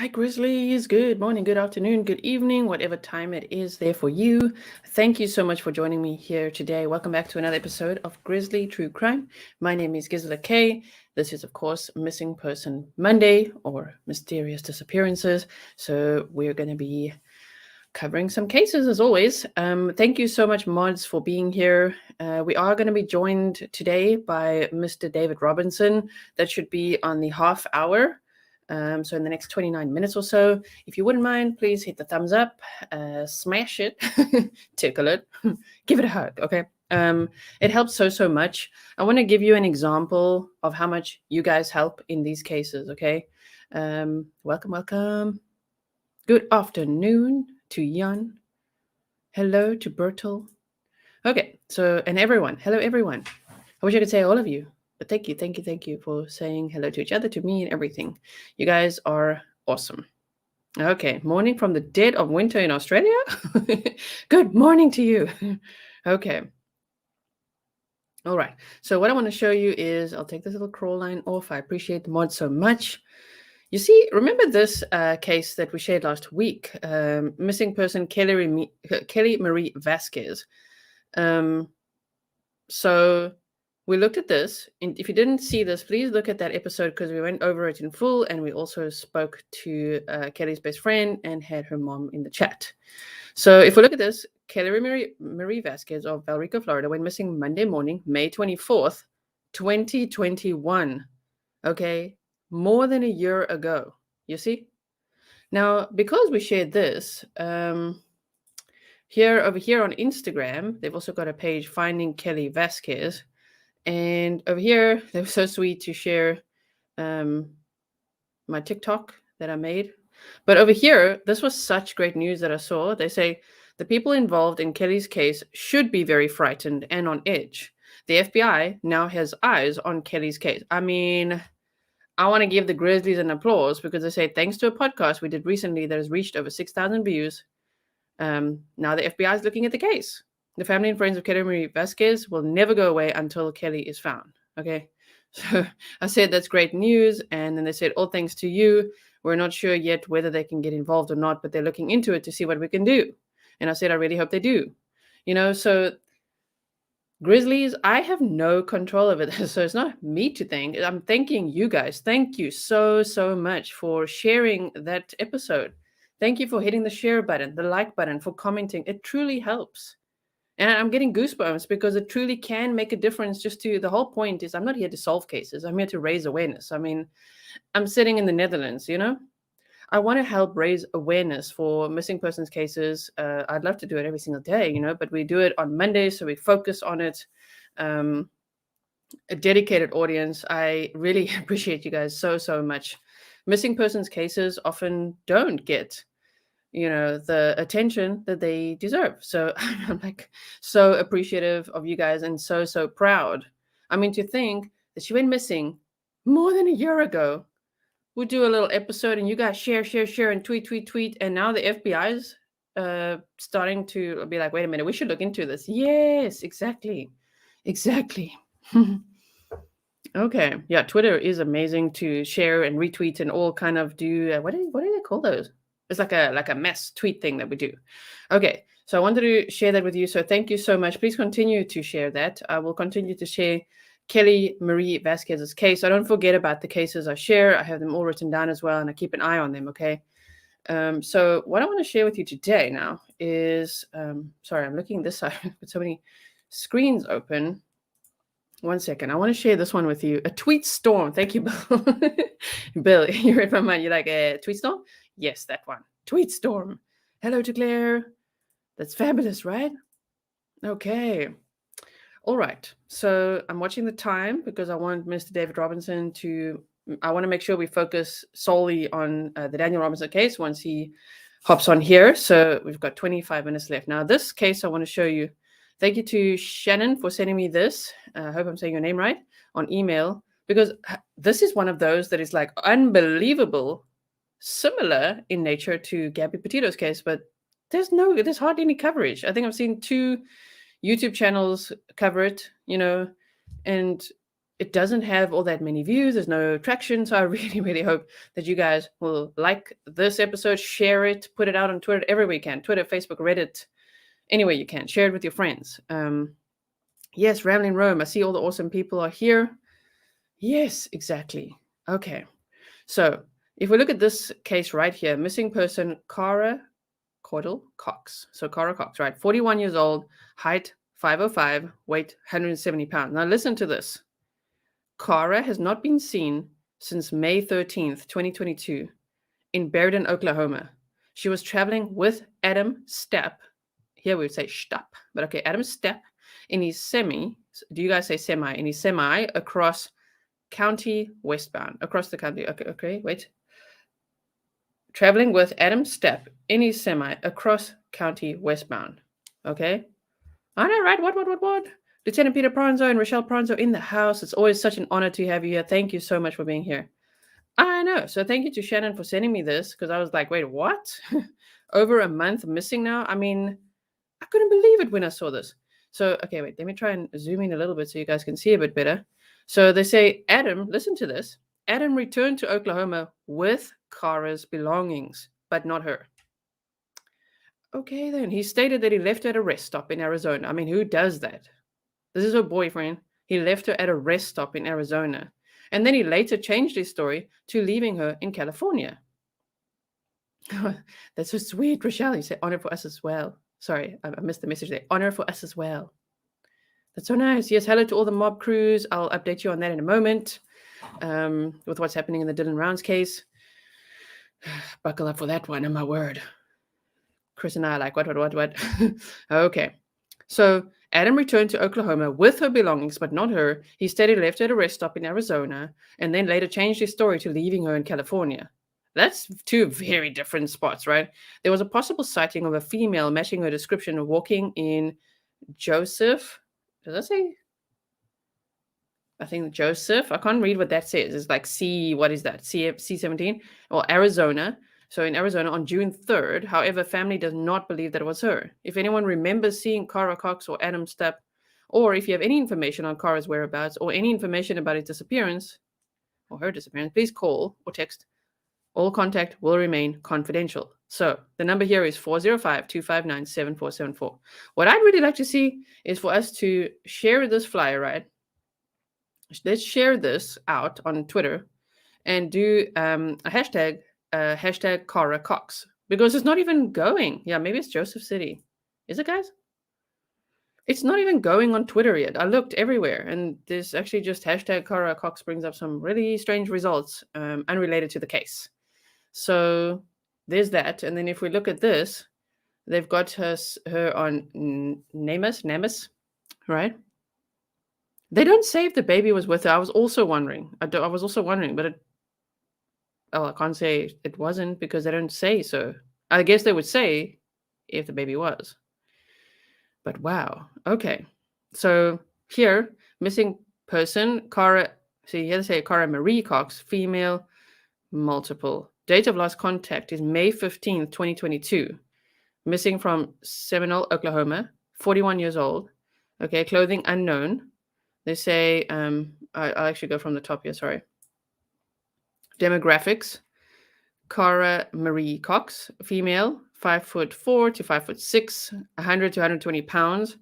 Hi, Grizzlies. Good morning, good afternoon, good evening, whatever time it is there for you. Thank you so much for joining me here today. Welcome back to another episode of Grizzly True Crime. My name is Grizzly K. This is, of course, Missing Person Monday or Mysterious Disappearances. So we're going to be covering some cases as always. Thank you so much, mods, for being here. We are going to be joined today by Mr. David Robinson. That should be on the half hour. So in the next 29 minutes or so, if you wouldn't mind, please hit the thumbs up, smash it, tickle it, give it a hug, okay? It helps so much. I want to give you an example of how much you guys help in these cases, okay? Welcome. Good afternoon to Jan. Hello to Bertel. Okay, so, and everyone, hello everyone. I wish I could say all of you, but thank you for saying hello to each other, to me, and everything. You guys are awesome. Okay, morning from the dead of winter in Australia. Good morning to you. Okay. All right. So what I want to show you is, I'll take this little crawl line off. I appreciate the mod so much. You see, remember this case that we shared last week? Missing person Kelly Marie Vazquez. So we looked at this, and if you didn't see this, please look at that episode because we went over it in full, and we also spoke to Kelly's best friend and had her mom in the chat. So if we look at this, Kelly Marie Vazquez of Valrico, Florida, went missing Monday morning, May 24th, 2021. Okay, more than a year ago, you see? Now, because we shared this, over here on Instagram, they've also got a page, Finding Kelly Vazquez. And over here, they were so sweet to share my TikTok that I made. But over here, this was such great news that I saw. They say, the people involved in Kelly's case should be very frightened and on edge. The FBI now has eyes on Kelly's case. I mean, I want to give the Grizzlies an applause because they say, thanks to a podcast we did recently that has reached over 6,000 views, now the FBI is looking at the case. The family and friends of Kelly Marie Vazquez will never go away until Kelly is found. Okay. So I said, that's great news. And then they said, all thanks to you. We're not sure yet whether they can get involved or not, but they're looking into it to see what we can do. And I said, I really hope they do. So Grizzlies, I have no control over this. So it's not me to thank. I'm thanking you guys. Thank you so much for sharing that episode. Thank you for hitting the share button, the like button, for commenting. It truly helps. And I'm getting goosebumps because it truly can make a difference. The whole point is, I'm not here to solve cases. I'm here to raise awareness. I mean, I'm sitting in the Netherlands, I want to help raise awareness for missing persons cases. I'd love to do it every single day, but we do it on Mondays, so we focus on it. A dedicated audience. I really appreciate you guys so much. Missing persons cases often don't get the attention that they deserve. So I'm like so appreciative of you guys and so proud. I mean, to think that she went missing more than a year ago. We do a little episode and you guys share and tweet, and now the FBI's starting to be like, wait a minute, we should look into this. Yes, exactly. Okay, yeah, Twitter is amazing to share and retweet and all kind of do. What do they call those? It's like a mass tweet thing that we do. Okay, so I wanted to share that with you. So thank you so much. Please continue to share that. I will continue to share Kelly Marie Vazquez's case. I don't forget about the cases I share. I have them all written down as well, and I keep an eye on them, okay? So what I want to share with you today now is, sorry, I'm looking this side with so many screens open. One second. I want to share this one with you. A tweet storm. Thank you, Bill. Bill, you read my mind. You're like, a tweet storm? Yes, that one. Tweet storm. Hello to Claire. That's fabulous, right? Okay. All right. So I'm watching the time because I want Mr. David Robinson I want to make sure we focus solely on the Daniel Robinson case once he hops on here. So we've got 25 minutes left. Now, this case I want to show you. Thank you to Shannon for sending me this. I hope I'm saying your name right, on email, because this is one of those that is like unbelievable, similar in nature to Gabby Petito's case, but there's hardly any coverage. I think I've seen 2 YouTube channels cover it, and it doesn't have all that many views. There's no traction. So I really, really hope that you guys will like this episode, share it, put it out on Twitter everywhere you can. Twitter, Facebook, Reddit, anywhere you can. Share it with your friends. Yes, Rambling Rome. I see all the awesome people are here. Yes, exactly. Okay. So if we look at this case right here, missing person Cara Cox. So Cara Cox, right? 41 years old, height 5'05", weight 170 pounds. Now listen to this. Cara has not been seen since May 13th, 2022 in Bearden, Oklahoma. She was traveling with Adam Stapp. Here we would say Stapp, but okay, Adam Stapp in his semi. Do you guys say semi? In his semi across county westbound, across the country. Okay, wait. Traveling with Adam Stapp in his semi across county westbound. Okay. I know, right? What? Lieutenant Peter Pranzo and Rochelle Pranzo in the house. It's always such an honor to have you here. Thank you so much for being here. I know. So thank you to Shannon for sending me this because I was like, wait, what? Over a month missing now? I mean, I couldn't believe it when I saw this. So, okay, wait, let me try and zoom in a little bit so you guys can see a bit better. So they say, Adam, listen to this. Adam returned to Oklahoma with Cara's belongings, but not her. Okay, then. He stated that he left her at a rest stop in Arizona. I mean, who does that? This is her boyfriend. He left her at a rest stop in Arizona. And then he later changed his story to leaving her in California. That's so sweet, Rochelle. You said honor for us as well. Sorry, I missed the message there. Honor for us as well. That's so nice. Yes, hello to all the mob crews. I'll update you on that in a moment with what's happening in the Dylan Rounds case. Buckle up for that one, oh my word. Chris and I are like, what? Okay. So Adam returned to Oklahoma with her belongings, but not her. He stated he left her at a rest stop in Arizona and then later changed his story to leaving her in California. That's two very different spots, right? There was a possible sighting of a female matching her description of walking in Joseph. Does that say? I think Joseph. I can't read what that says. It's like what is that? C17 or Arizona. So in Arizona on June 3rd. However, family does not believe that it was her. If anyone remembers seeing Cara Cox or Adam Stapp, or if you have any information on Cara's whereabouts or any information about his disappearance or her disappearance, please call or text. All contact will remain confidential. So the number here is 405-259-7474. What I'd really like to see is for us to share this flyer, right? Let's share this out on Twitter and do a hashtag Cara Cox, because it's not even going. Yeah, maybe it's Joseph City. Is it, guys? It's not even going on Twitter yet. I looked everywhere, and there's actually just hashtag Cara Cox brings up some really strange results unrelated to the case. So there's that. And then if we look at this, they've got her on Namus, right? They don't say if the baby was with her. I was also wondering, but I can't say it wasn't because they don't say so. I guess they would say if the baby was. But wow. Okay. So here, missing person, Cara. See, here they say Cara Marie Cox, female, multiple. Date of last contact is May 15th, 2022. Missing from Seminole, Oklahoma, 41 years old. Okay, clothing unknown. They say, I'll actually go from the top here, sorry. Demographics, Cara Marie Cox, female, 5'4" to 5'6", 100 to 120 pounds,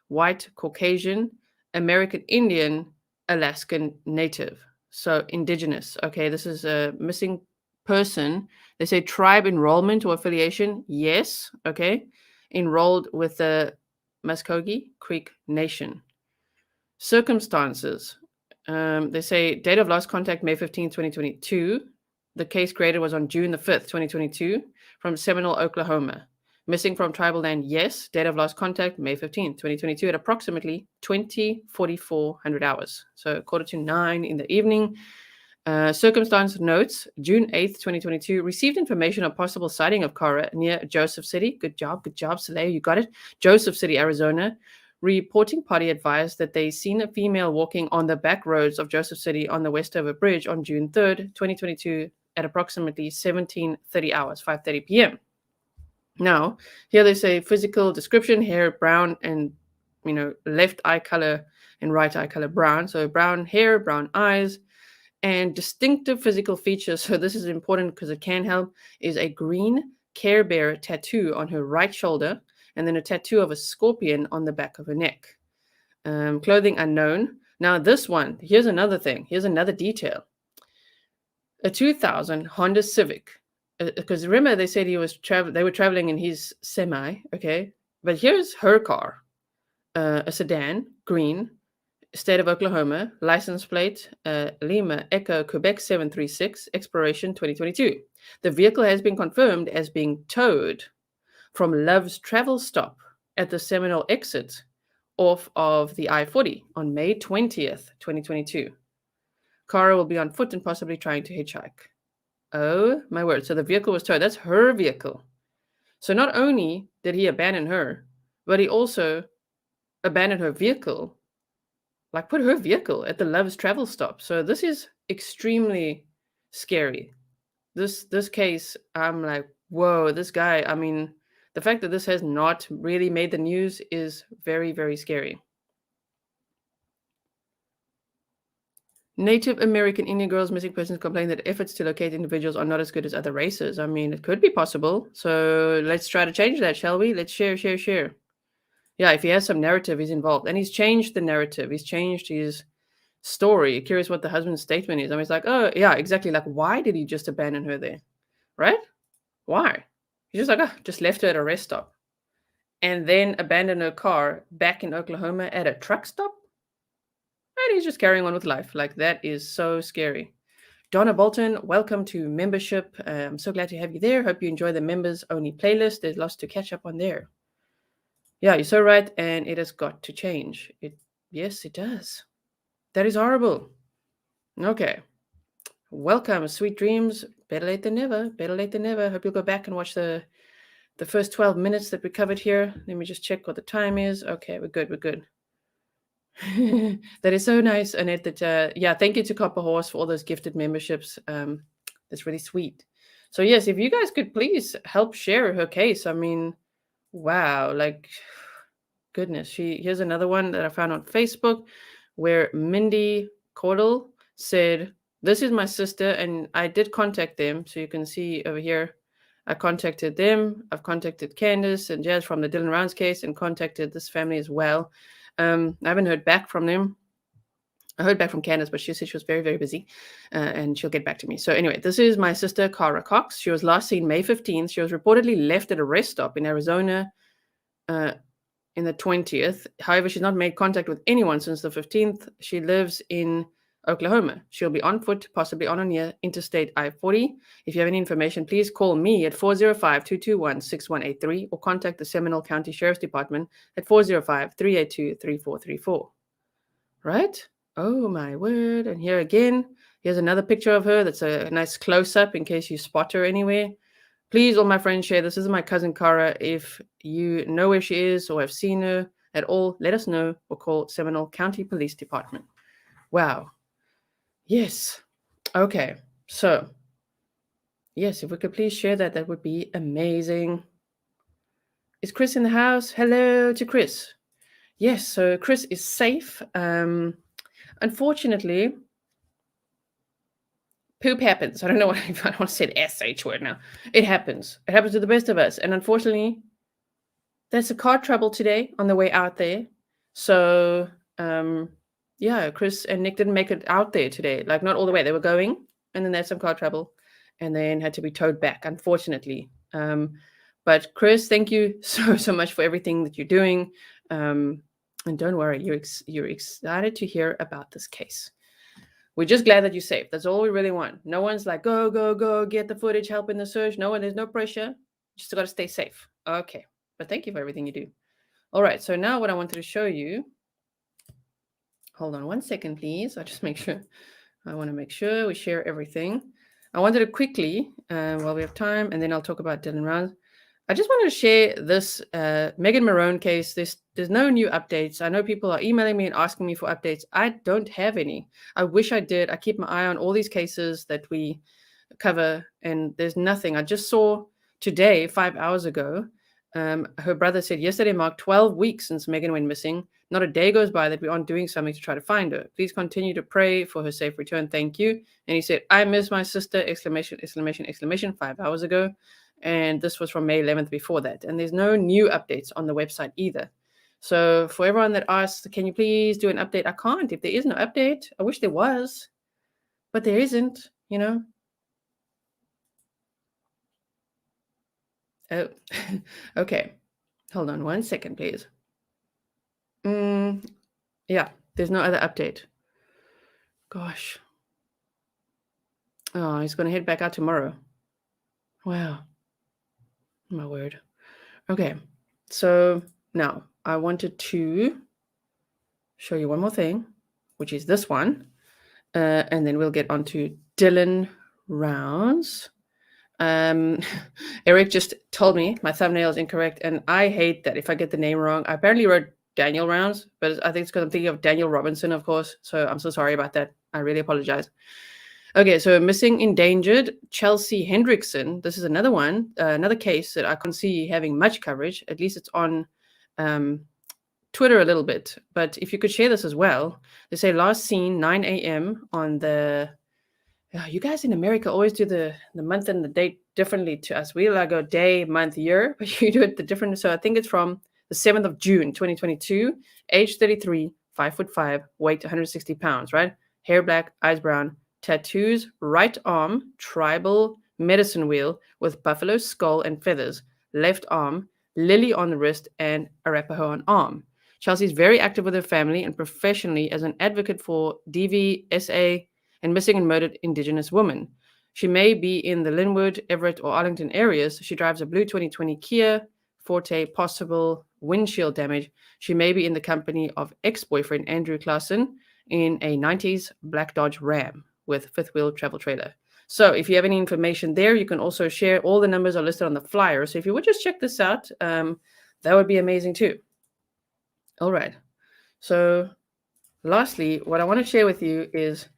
white, Caucasian, American Indian, Alaskan Native. So indigenous. Okay, this is a missing person. They say tribe enrollment or affiliation. Yes. Okay. Enrolled with the Muskogee Creek Nation. Circumstances. They say date of last contact May 15, 2022. The case created was on June the 5th, 2022 from Seminole, Oklahoma. Missing from tribal land, yes. Date of last contact May 15, 2022 at approximately 4,400 hours. So 8:45 in the evening. Circumstance notes, June 8th, 2022, received information on possible sighting of Cara near Joseph City. Good job, Soleil, you got it. Joseph City, Arizona. Reporting party advised that they seen a female walking on the back roads of Joseph City on the Westover Bridge on June 3rd, 2022 at approximately 17:30 hours, 5:30 p.m. Now, here they say physical description, hair brown and, left eye color and right eye color brown. So brown hair, brown eyes, and distinctive physical features. So this is important because it can help, is a green Care Bear tattoo on her right shoulder, and then a tattoo of a scorpion on the back of her neck. Clothing unknown. Now this one, here's another thing. Here's another detail. A 2000 Honda Civic. Because remember, they said they were traveling in his semi, okay? But here's her car. A sedan, green, state of Oklahoma, license plate, Lima Echo Quebec 736, expiration 2022. The vehicle has been confirmed as being towed from Love's travel stop at the Seminole Exit off of the I-40 on May 20th, 2022. Cara will be on foot and possibly trying to hitchhike. Oh, my word. So the vehicle was towed. That's her vehicle. So not only did he abandon her, but he also abandoned her vehicle, like put her vehicle at the Love's travel stop. So this is extremely scary. This case, I'm like, whoa, this guy, I mean, the fact that this has not really made the news is very, very scary. Native American Indian girls missing persons complain that efforts to locate individuals are not as good as other races. I mean, it could be possible. So let's try to change that, shall we? Let's share. Yeah, if he has some narrative, he's involved. And he's changed the narrative. He's changed his story. Curious what the husband's statement is. I mean, it's like, oh, yeah, exactly. Like, why did he just abandon her there? Right? Why? He's just like, oh, just left her at a rest stop. And then abandoned her car back in Oklahoma at a truck stop? And he's just carrying on with life. Like, that is so scary. Donna Bolton, welcome to membership. I'm so glad to have you there. Hope you enjoy the members only playlist. There's lots to catch up on there. Yeah, you're so right. And it has got to change. Yes, it does. That is horrible. Okay. Welcome. Sweet dreams. Better late than never. Better late than never. Hope you'll go back and watch the first 12 minutes that we covered here. Let me just check what the time is. Okay, we're good. That is so nice, Annette. That yeah, thank you to Copper Horse for all those gifted memberships. That's really sweet. So yes, if you guys could please help share her case. I mean, wow, like goodness. Here's another one that I found on Facebook where Mindy Cordell said, "This is my sister," and I did contact them. So you can see over here, I contacted them. I've contacted Candace and Jazz from the Dylan Rounds case and contacted this family as well. I haven't heard back from them. I heard back from Candace, but she said she was very, very busy and she'll get back to me. So anyway, this is my sister, Cara Cox. She was last seen May 15th. She was reportedly left at a rest stop in Arizona in the 20th. However, she's not made contact with anyone since the 15th. She lives in Oklahoma. She'll be on foot, possibly on or near Interstate I-40. If you have any information, please call me at 405-221-6183 or contact the Seminole County Sheriffs Department at 405-382-3434. Right? Oh my word. And here again, here's another picture of her. That's a nice close-up in case you spot her anywhere. Please, all my friends, share this. This is my cousin Cara. If you know where she is or have seen her at all, let us know or call Seminole County Police Department. Wow. Yes. Okay. So, yes, if we could please share that, that would be amazing. Is Chris in the house? Hello to Chris. Yes, so Chris is safe. Unfortunately, poop happens. I don't know what I don't want to say the SH word now. It happens. It happens to the best of us. And unfortunately, there's a car trouble today on the way out there. So, yeah, Chris and Nick didn't make it out there today. Like, not all the way. They were going, and then there's some car trouble, and then had to be towed back, unfortunately. But Chris, thank you so much for everything that you're doing. And don't worry, you're excited to hear about this case. We're just glad that you're safe. That's all we really want. No one's like, go, get the footage, help in the search. No one, there's no pressure. Just got to stay safe. Okay. But thank you for everything you do. All right. So now what I wanted to show you. Hold on 1 second, please. I'll just make sure. I want to make sure we share everything. I wanted to quickly, while we have time, and then I'll talk about Dylan Rounds. I just wanted to share this Megan Marohn case. There's no new updates. I know people are emailing me and asking me for updates. I don't have any. I wish I did. I keep my eye on all these cases that we cover, and there's nothing. I just saw today, 5 hours ago, Her brother said yesterday marked 12 weeks since Megan went missing. Not a day goes by that we aren't doing something to try to find her. Please continue to pray for her safe return. Thank you. And he said, I miss my sister, exclamation, exclamation, exclamation, 5 hours ago. And this was from May 11th before that. And there's no new updates on the website either. So for everyone that asks, can you please do an update? I can't. If there is no update, I wish there was, but there isn't, you know. Oh, okay. Hold on 1 second, please. Yeah, there's no other update. Gosh. Oh, he's going to head back out tomorrow. Wow. My word. Okay. So now I wanted to show you one more thing, which is this one. And then we'll get on to Dylan Rounds. Eric just told me my thumbnail is incorrect, and I hate that if I get the name wrong. I apparently wrote Daniel Rounds, but I think it's because I'm thinking of Daniel Robinson, of course. So I'm so sorry about that. I really apologize. Okay, so missing endangered Chelsea Hendrickson. This is another one, another case that I can't see having much coverage. At least it's on Twitter a little bit. But if you could share this as well. They say last seen 9 a.m. on the... you guys in America always do the month and the date differently to us. We like go day, month, year, but you do it the different. So I think it's from the 7th of June, 2022, age 33, 5'5", weight 160 pounds, right? Hair black, eyes brown, tattoos, right arm, tribal medicine wheel with buffalo skull and feathers, left arm, lily on the wrist, and Arapaho on arm. Chelsea's very active with her family and professionally as an advocate for DVSA and missing and murdered Indigenous women. She may be in the Linwood, Everett, or Arlington areas. She drives a blue 2020 Kia Forte, possible windshield damage. She may be in the company of ex-boyfriend Andrew Clausen in a 90s black Dodge Ram with fifth-wheel travel trailer. So if you have any information there, you can also share. All the numbers are listed on the flyer. So if you would just check this out, that would be amazing too. All right. So lastly, what I want to share with you is,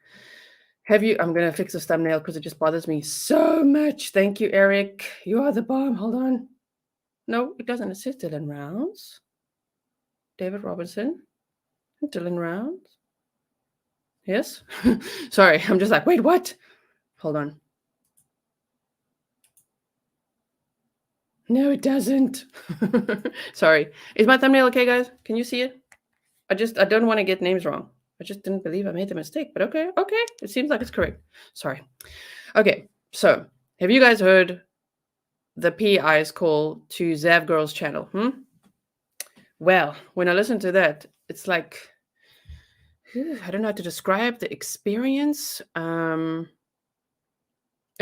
I'm going to fix this thumbnail because it just bothers me so much. Thank you, Eric. You are the bomb. Hold on. No, it doesn't. It says Dylan Rounds. David Robinson. Dylan Rounds. Yes? Sorry, I'm just like, wait, what? Hold on. No, it doesn't. Sorry. Is my thumbnail okay, guys? Can you see it? I don't want to get names wrong. I just didn't believe I made the mistake, but okay. It seems like it's correct. Sorry. Okay, so have you guys heard the PI's call to Zav Girl's channel? Well, when I listen to that, it's like, I don't know how to describe the experience. It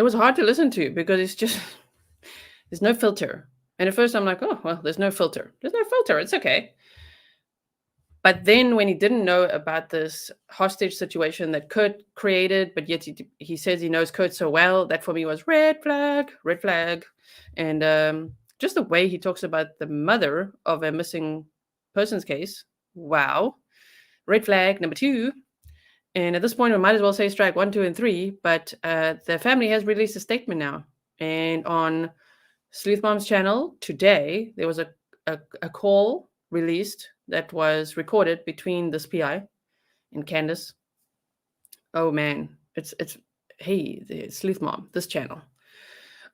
was hard to listen to because it's just, there's no filter. And at first I'm like, oh, well, there's no filter. There's no filter. It's okay. But then when he didn't know about this hostage situation that Kurt created, but yet he says he knows Kurt so well, that for me was red flag. And just the way he talks about the mother of a missing persons case. Wow. Red flag number 2. And at this point, we might as well say strike 1, 2, and 3. But the family has released a statement now. And on Sleuth Mom's channel today, there was a call released that was recorded between this PI and Candace. Oh man, it's hey, the Sleuth Mom, this channel.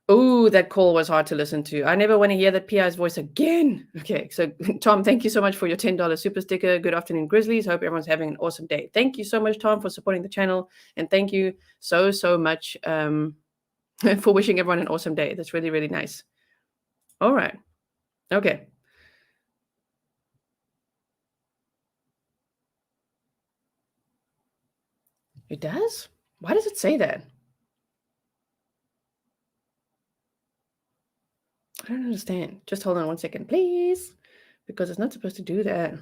Oh, that call was hard to listen to. I never want to hear that PI's voice again. Okay, so Tom, thank you so much for your $10 super sticker. Good afternoon, Grizzlies. Hope everyone's having an awesome day. Thank you so much, Tom, for supporting the channel. And thank you so much for wishing everyone an awesome day. That's really, really nice. All right. Okay. It does? Why does it say that? I don't understand. Just hold on 1 second, please, because it's not supposed to do that.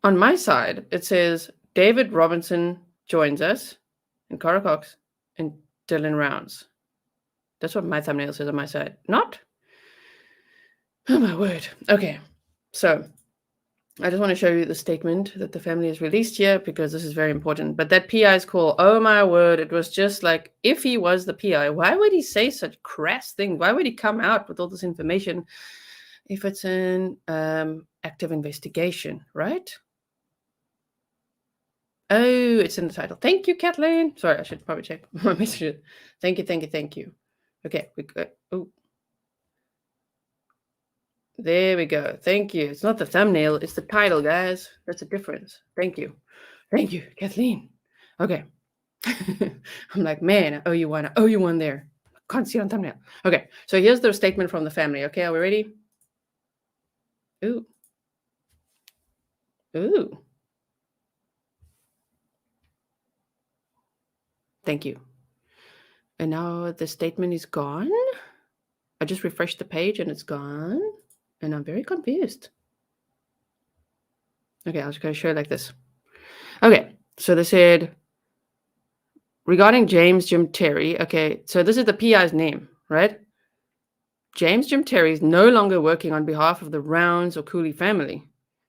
On my side, it says David Robinson joins us, and Cara Cox, and Dylan Rounds. That's what my thumbnail says on my side. Not? Oh, my word. Okay. So I just want to show you the statement that the family has released here because this is very important. But that PI's call, oh my word, it was just like, if he was the PI, why would he say such crass things? Why would he come out with all this information if it's an active investigation, right? Oh, it's in the title. Thank you, Kathleen. Sorry, I should probably check my messages. Thank you, thank you, thank you. Okay, we go. Oh, there we go. Thank you. It's not the thumbnail, it's the title, guys. That's a difference. Thank you. Thank you, Kathleen. Okay. I'm like, man, I owe you one. I owe you one there. Can't see it on thumbnail. Okay, so here's the statement from the family. Okay, are we ready? Ooh. Ooh. Thank you. And now the statement is gone. I just refreshed the page and it's gone. And I'm very confused. Okay, I was going to show it like this. Okay, so they said, regarding James Jim Terry, okay, so this is the PI's name, right? James Jim Terry is no longer working on behalf of the Rounds or Cooley family.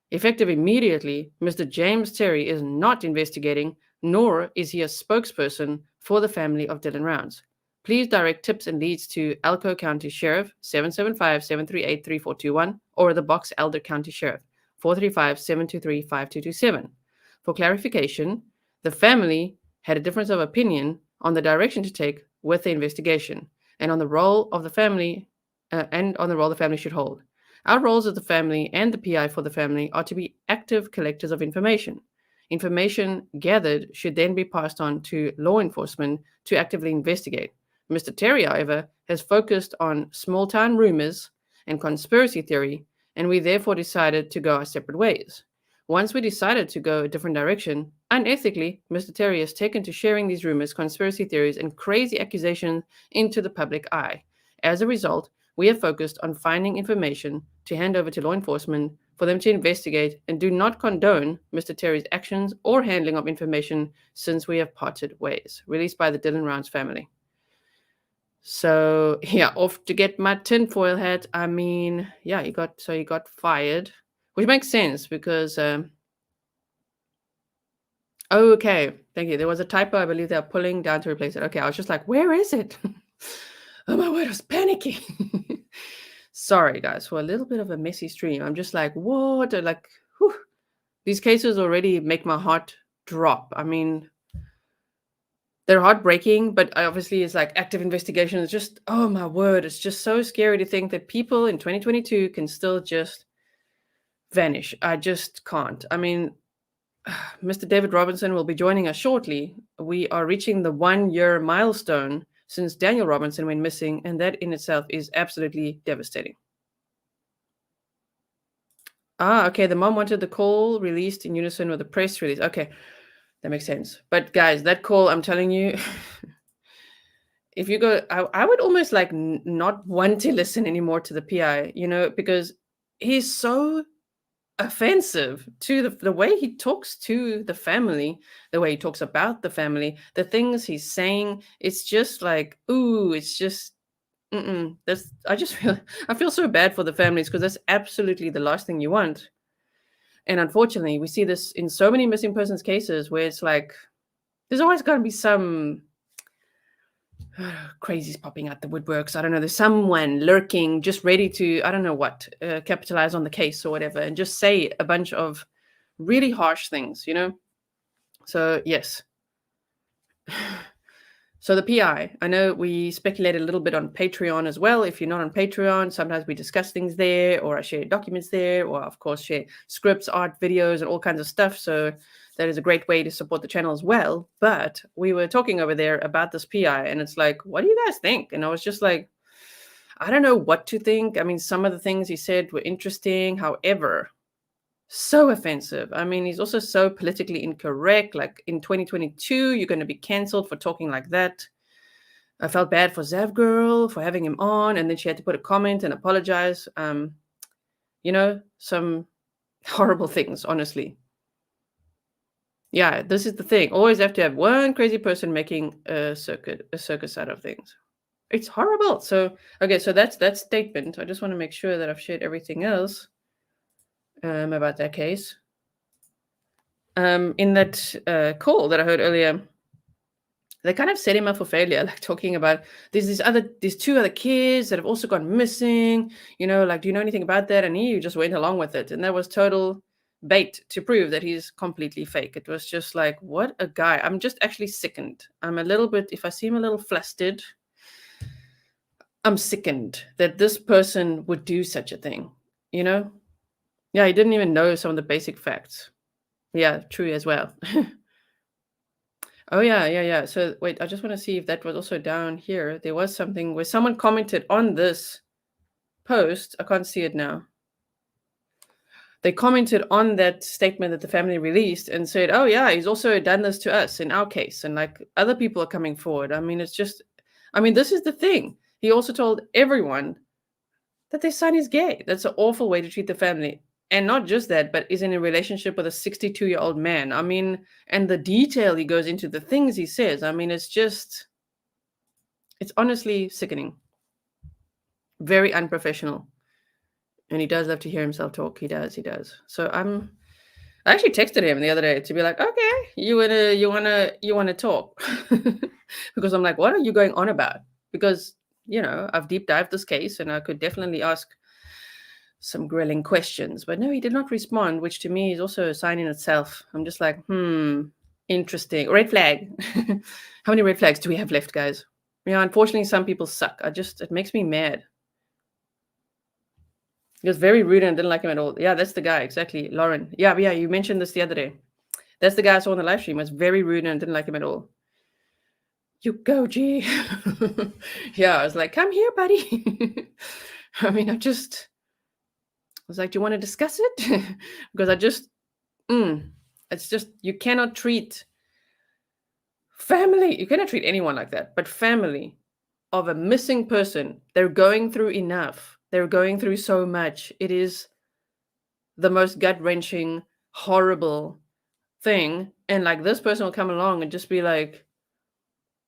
Effective immediately, Mr. James Terry is not investigating, nor is he a spokesperson for the family of Dylan Rounds. Please direct tips and leads to Elko County Sheriff 775-738-3421 or the Box Elder County Sheriff 435-723-5227. For clarification, the family had a difference of opinion on the direction to take with the investigation and on the role of the family should hold. Our roles as the family and the PI for the family are to be active collectors of information. Information gathered should then be passed on to law enforcement to actively investigate. Mr. Terry, however, has focused on small town rumors and conspiracy theory, and we therefore decided to go our separate ways. Once we decided to go a different direction, unethically, Mr. Terry has taken to sharing these rumors, conspiracy theories, and crazy accusations into the public eye. As a result, we have focused on finding information to hand over to law enforcement for them to investigate and do not condone Mr. Terry's actions or handling of information since we have parted ways. Released by the Dylan Rounds family. So yeah, off to get my tinfoil hat. I mean, yeah, he got fired, which makes sense because okay, thank you. There was a typo. I believe they're pulling down to replace it. Okay, I was just like, where is it? Oh my word, I was panicking. Sorry, guys, for a little bit of a messy stream. I'm just like, what? Like, whew. These cases already make my heart drop. I mean, they're heartbreaking, but obviously it's like active investigation. It's just, oh my word, it's just so scary to think that people in 2022 can still just vanish. I just can't. I mean, Mr. David Robinson will be joining us shortly. We are reaching the 1-year milestone since Daniel Robinson went missing, and that in itself is absolutely devastating. Okay, the mom wanted the call released in unison with the press release. Okay, that makes sense. But guys, that call, I'm telling you, if you go, I would almost like not want to listen anymore to the PI, because he's so offensive to the way he talks to the family, the way he talks about the family, the things he's saying. It's just like, ooh, it's just, I feel so bad for the families because that's absolutely the last thing you want. And unfortunately, we see this in so many missing persons cases where it's like, there's always going to be some crazies popping out the woodworks. I don't know. There's someone lurking, just ready to, I don't know what, capitalize on the case or whatever, and just say a bunch of really harsh things, So, yes. So the PI, I know we speculated a little bit on Patreon as well. If you're not on Patreon, sometimes we discuss things there, or I share documents there, or of course share scripts, art, videos, and all kinds of stuff. So that is a great way to support the channel as well. But we were talking over there about this PI, and it's like, what do you guys think? And I was just like, I don't know what to think. I mean, some of the things he said were interesting. However, so offensive. I mean, he's also so politically incorrect. Like in 2022, you're going to be canceled for talking like that. I felt bad for Zav Girl for having him on, and then she had to put a comment and apologize. Some horrible things, honestly. Yeah, this is the thing. Always have to have one crazy person making a circus out of things. It's horrible. So, okay, so that's that statement. I just want to make sure that I've shared everything else. about that case. In that call that I heard earlier, they kind of set him up for failure, like talking about these 2 other kids that have also gone missing, like, do you know anything about that? And he just went along with it. And that was total bait to prove that he's completely fake. It was just like, what a guy. I'm just actually sickened. I'm a little bit, if I seem a little flustered, I'm sickened that this person would do such a thing, Yeah, he didn't even know some of the basic facts. Yeah, true as well. Oh, yeah. So wait, I just want to see if that was also down here. There was something where someone commented on this post. I can't see it now. They commented on that statement that the family released and said, oh, yeah, he's also done this to us in our case. And like other people are coming forward. I mean, this is the thing. He also told everyone that their son is gay. That's an awful way to treat the family. And not just that, but is in a relationship with a 62-year-old man. I mean, and the detail he goes into, the things he says. I mean, it's honestly sickening. Very unprofessional. And he does love to hear himself talk. He does. So I actually texted him the other day to be like, okay, you wanna talk? Because I'm like, what are you going on about? Because, I've deep dived this case and I could definitely ask some grilling questions, but no, he did not respond, which to me is also a sign in itself. I'm just like, interesting. Red flag. How many red flags do we have left, guys? Unfortunately, some people suck. It makes me mad. He was very rude and didn't like him at all. Yeah, that's the guy, exactly. Lauren. Yeah, you mentioned this the other day. That's the guy I saw on the live stream. Was very rude and didn't like him at all. You go, G. Yeah, I was like, come here, buddy. I mean, I was like, do you want to discuss it? Because it's just, you cannot treat family, you cannot treat anyone like that, but family of a missing person, they're going through enough. They're going through so much. It is the most gut-wrenching, horrible thing. And like this person will come along and just be like,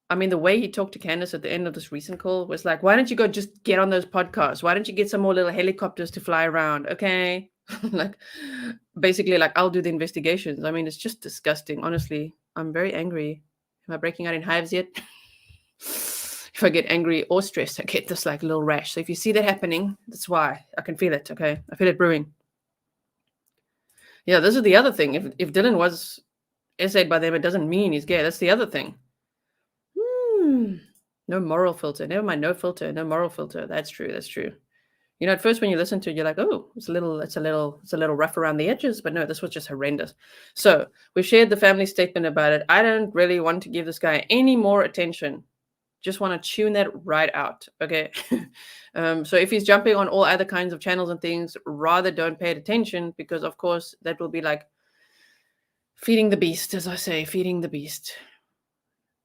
I mean, the way he talked to Candace at the end of this recent call was like, why don't you go just get on those podcasts? Why don't you get some more little helicopters to fly around? Okay. Like, basically, like, I'll do the investigations. I mean, it's just disgusting. Honestly, I'm very angry. Am I breaking out in hives yet? If I get angry or stressed, I get this like little rash. So if you see that happening, that's why. I can feel it, okay? I feel it brewing. Yeah, this is the other thing. If Dylan was essayed by them, it doesn't mean he's gay. That's the other thing. No moral filter. Never mind, no filter, no moral filter. That's true. At first when you listen to it, you're like, oh, it's a little rough around the edges, but no, this was just horrendous. So we shared the family statement about it. I don't really want to give this guy any more attention. Just want to tune that right out. Okay. So if he's jumping on all other kinds of channels and things, rather don't pay attention, because of course that will be like feeding the beast, as I say, feeding the beast.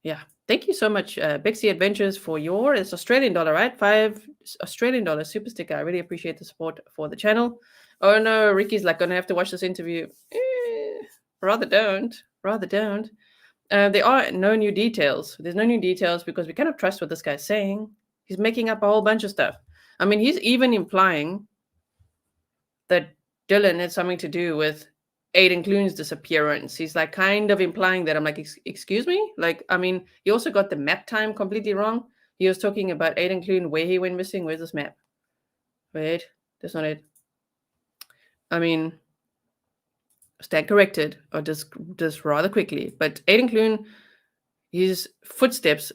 Yeah. Thank you so much, Bixie Adventures, for it's Australian dollar, right? $5 Australian super sticker. I really appreciate the support for the channel. Oh no, Ricky's like gonna have to watch this interview. Rather don't. There are no new details. There's no new details because we cannot trust what this guy's saying. He's making up a whole bunch of stuff. I mean, he's even implying that Dylan had something to do with Aidan Clune's disappearance. He's like kind of implying that. I'm like, excuse me? Like, I mean, he also got the map time completely wrong. He was talking about Aidan Clune, where he went missing. Where's this map? Wait, that's not it. I mean, stand corrected, or just rather quickly. But Aidan Clune, his footsteps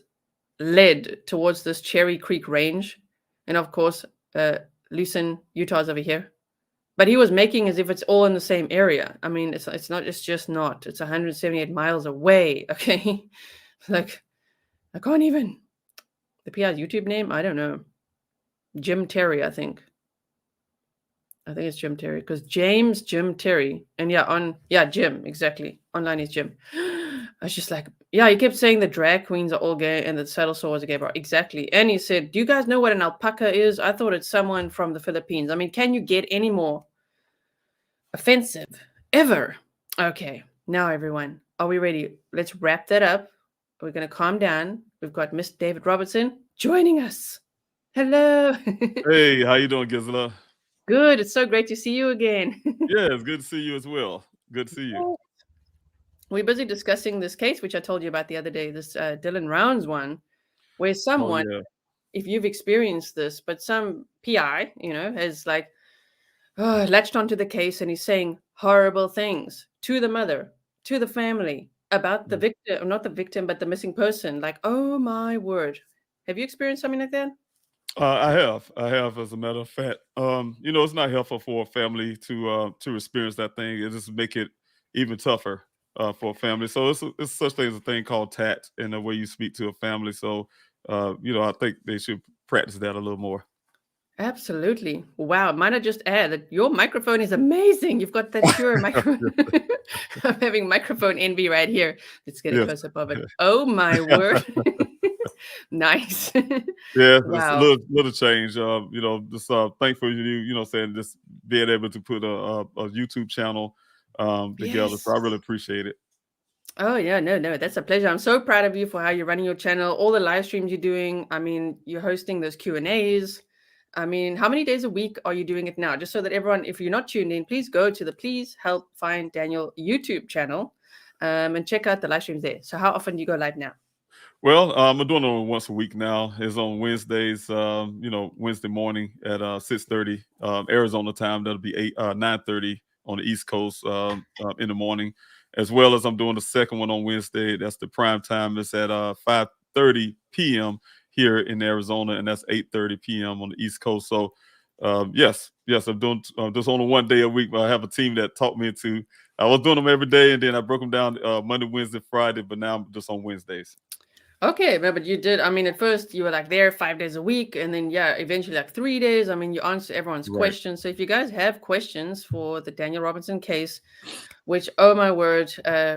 led towards this Cherry Creek range. And of course, Lucin, Utah's over here. But he was making as if it's all in the same area. I mean, it's not. It's just not. It's 178 miles away. Okay, like I can't even. The PR's YouTube name? I don't know. Jim Terry, I think. I think it's Jim Terry, because James Jim Terry, and Jim, exactly. Online is Jim. I was just like, yeah, he kept saying the drag queens are all gay and that Saddle Sore was a gay bar. Exactly. And he said, do you guys know what an alpaca is? I thought it's someone from the Philippines. I mean, can you get any more offensive ever? Okay, now everyone, are we ready? Let's wrap that up. We're going to calm down. We've got Miss David Robertson joining us. Hello. Hey, how you doing, Gisela? Good. It's so great to see you again. Yeah, it's good to see you as well. Good to see you. We're busy discussing this case, which I told you about the other day, this Dylan Rounds one, where Oh someone, yeah. if you've experienced this, but some PI, has like latched onto the case and he's saying horrible things to the mother, to the family about the victim, not the victim, but the missing person. Like, oh my word. Have you experienced something like that? I have, as a matter of fact. It's not helpful for a family to experience that thing. It just make it even tougher for a family. So it's such thing as a thing called tact in the way you speak to a family. So I think they should practice that a little more. Absolutely. Wow. Might I just add that your microphone is amazing. You've got that Shure microphone. I'm having microphone envy right here. Let's get a Yes. close up of it. Oh my word. Nice. Yeah, it's a Wow. little change. Just thankful saying just being able to put a YouTube channel together. So Yes. I really appreciate it. Oh yeah, no, no, that's a pleasure. I'm so proud of you for how you're running your channel, all the live streams you're doing. I mean, you're hosting those Q&As. I mean, how many days a week are you doing it now? Just so that everyone, if you're not tuned in, please go to the Please Help Find Daniel YouTube channel and check out the live streams there. So how often do you go live now? Well, I'm doing it once a week now. It's on Wednesdays. Wednesday morning at 6:30 Arizona time. That'll be 9:30 on the East Coast in the morning, as well as I'm doing the second one on Wednesday. That's the prime time. It's at 5:30 p.m. here in Arizona, and that's 8:30 p.m. on the East Coast. So, yes, I'm doing just only one day a week. But I have a team that taught me to. I was doing them every day, and then I broke them down Monday, Wednesday, Friday. But now I'm just on Wednesdays. Okay, no, but you did. I mean, at first you were like there 5 days a week, and then yeah, eventually like 3 days. I mean, you answer everyone's Right. questions. So if you guys have questions for the Daniel Robinson case, which oh my word,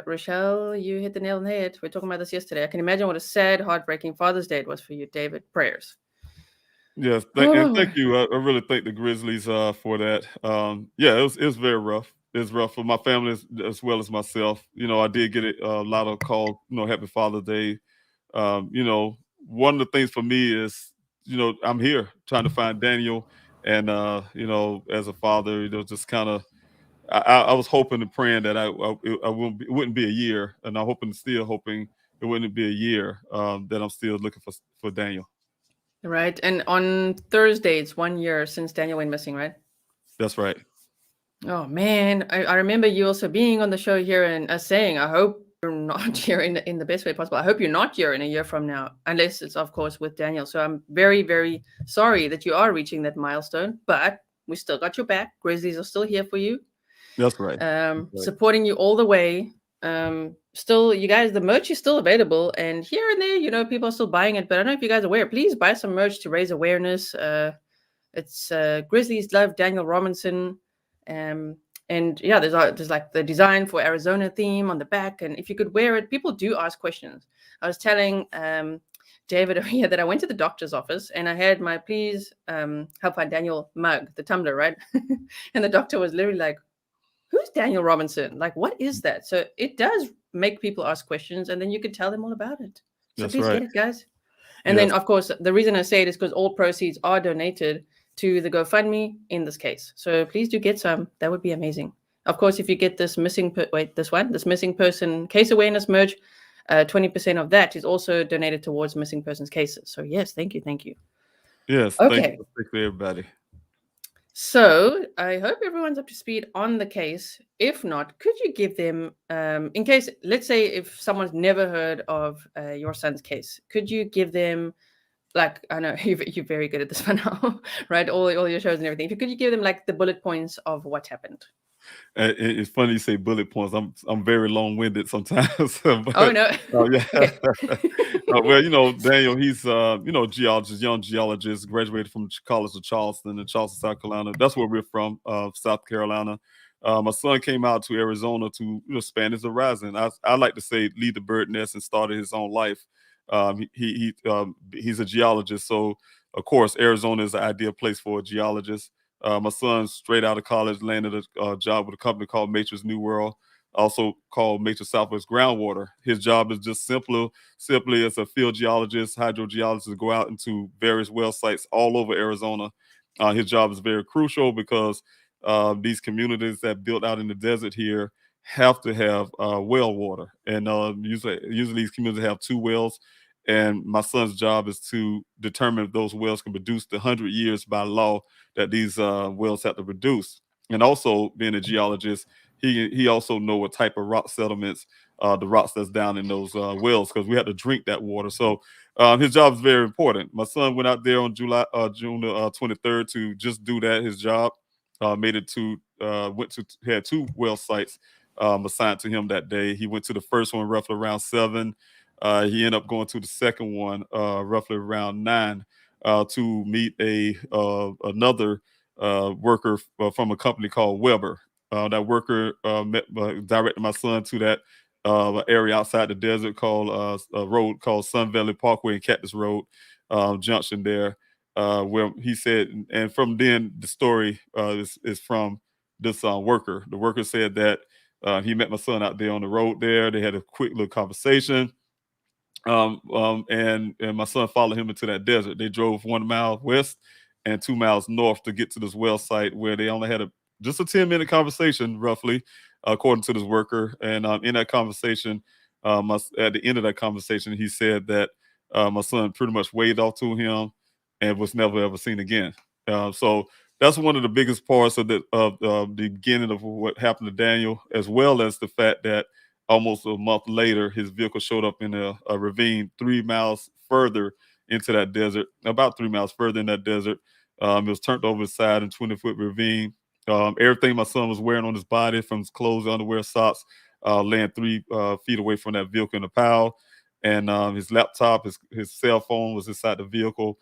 Rochelle, you hit the nail on the head. We are talking about this yesterday. I can imagine what a sad, heartbreaking Father's Day it was for you, David. Prayers. Yes, Oh my thank word. you. I really thank the Grizzlies for that. Yeah, it was very rough. It's rough for my family as well as myself. I did get a lot of calls. Happy Father's Day. One of the things for me is I'm here trying to find Daniel, and as a father, just kind of I was hoping and praying that it wouldn't be a year, and I'm still hoping it wouldn't be a year that I'm still looking for Daniel. Right. And on Thursday, it's 1 year since Daniel went missing, right? That's right. Oh man, I remember you also being on the show here and saying, I hope you're not here in the best way possible. I hope you're not here in a year from now, unless it's of course with Daniel. So I'm very, very sorry that you are reaching that milestone, but we still got your back. Grizzlies are still here for you, That's right. That's right. supporting you all the way. Still, you guys, the merch is still available, and here and there, people are still buying it. But I don't know if you guys are aware. Please buy some merch to raise awareness. It's Grizzlies love Daniel Robinson. Um, and yeah, there's like the design for Arizona theme on the back, and if you could wear it, people do ask questions. I was telling David over here that I went to the doctor's office and I had my Please Help Find Daniel mug, the tumbler, right? And the doctor was literally like, "Who's Daniel Robinson? Like, what is that?" So it does make people ask questions, and then you could tell them all about it. So That's please right. get it, guys. And then, Yes. of course, the reason I say it is because all proceeds are donated to the GoFundMe in this case. So please do get some. That would be amazing. Of course, if you get this this missing person case awareness merge, 20% of that is also donated towards missing persons cases. So yes, thank you, thank you. Yes. Okay, Thank you, everybody. so I hope everyone's up to speed on the case. If not, could you give them, in case, let's say, if someone's never heard of your son's case, could you give them like I know you're very good at this one now, right? All your shows and everything. If you could you give them like the bullet points of what happened? It's funny you say bullet points. I'm very long winded sometimes, Oh but no. yeah. Okay. Well, Daniel, he's geologist, young geologist, graduated from College of Charleston in Charleston, South Carolina. That's where we're from, South Carolina. My son came out to Arizona to expand his horizon. I like to say leave the bird nest and started his own life. He's a geologist, so of course Arizona is the ideal place for a geologist. My son, straight out of college, landed a job with a company called Matrix New World, also called Matrix Southwest Groundwater. His job is just simply as a field geologist, hydrogeologist, to go out into various well sites all over Arizona His job is very crucial because these communities that built out in the desert here have to have well water, and usually these communities have 2 wells. And my son's job is to determine if those wells can produce the 100 years by law that these wells have to produce. And also, being a geologist, he also know what type of rock settlements, the rocks that's down in those wells, because we have to drink that water. So his job is very important. My son went out there on June 23rd to just do that. His job made it to had 2 well sites assigned to him that day. He went to the first one roughly around 7. He ended up going to the second one roughly around 9 to meet another worker from a company called Weber. That worker directed my son to that area outside the desert called a road called Sun Valley Parkway and Cactus Road junction there, where he said, and from then the story is from this worker. The worker said that he met my son out there on the road there. They had a quick little conversation. And my son followed him into that desert. They drove 1 mile west and 2 miles north to get to this well site where they only had just a 10-minute conversation, roughly, according to this worker. And in that conversation, at the end of that conversation, he said that my son pretty much waved off to him and was never ever seen again. So that's one of the biggest parts of the beginning of what happened to Daniel, as well as the fact that almost a month later, his vehicle showed up in a ravine 3 miles further into that desert, about 3 miles further in that desert. It was turned over its side in 20-foot ravine. Everything my son was wearing on his body, from his clothes, underwear, socks, laying 3 feet away from that vehicle in a pile. And his laptop, his cell phone was inside the vehicle,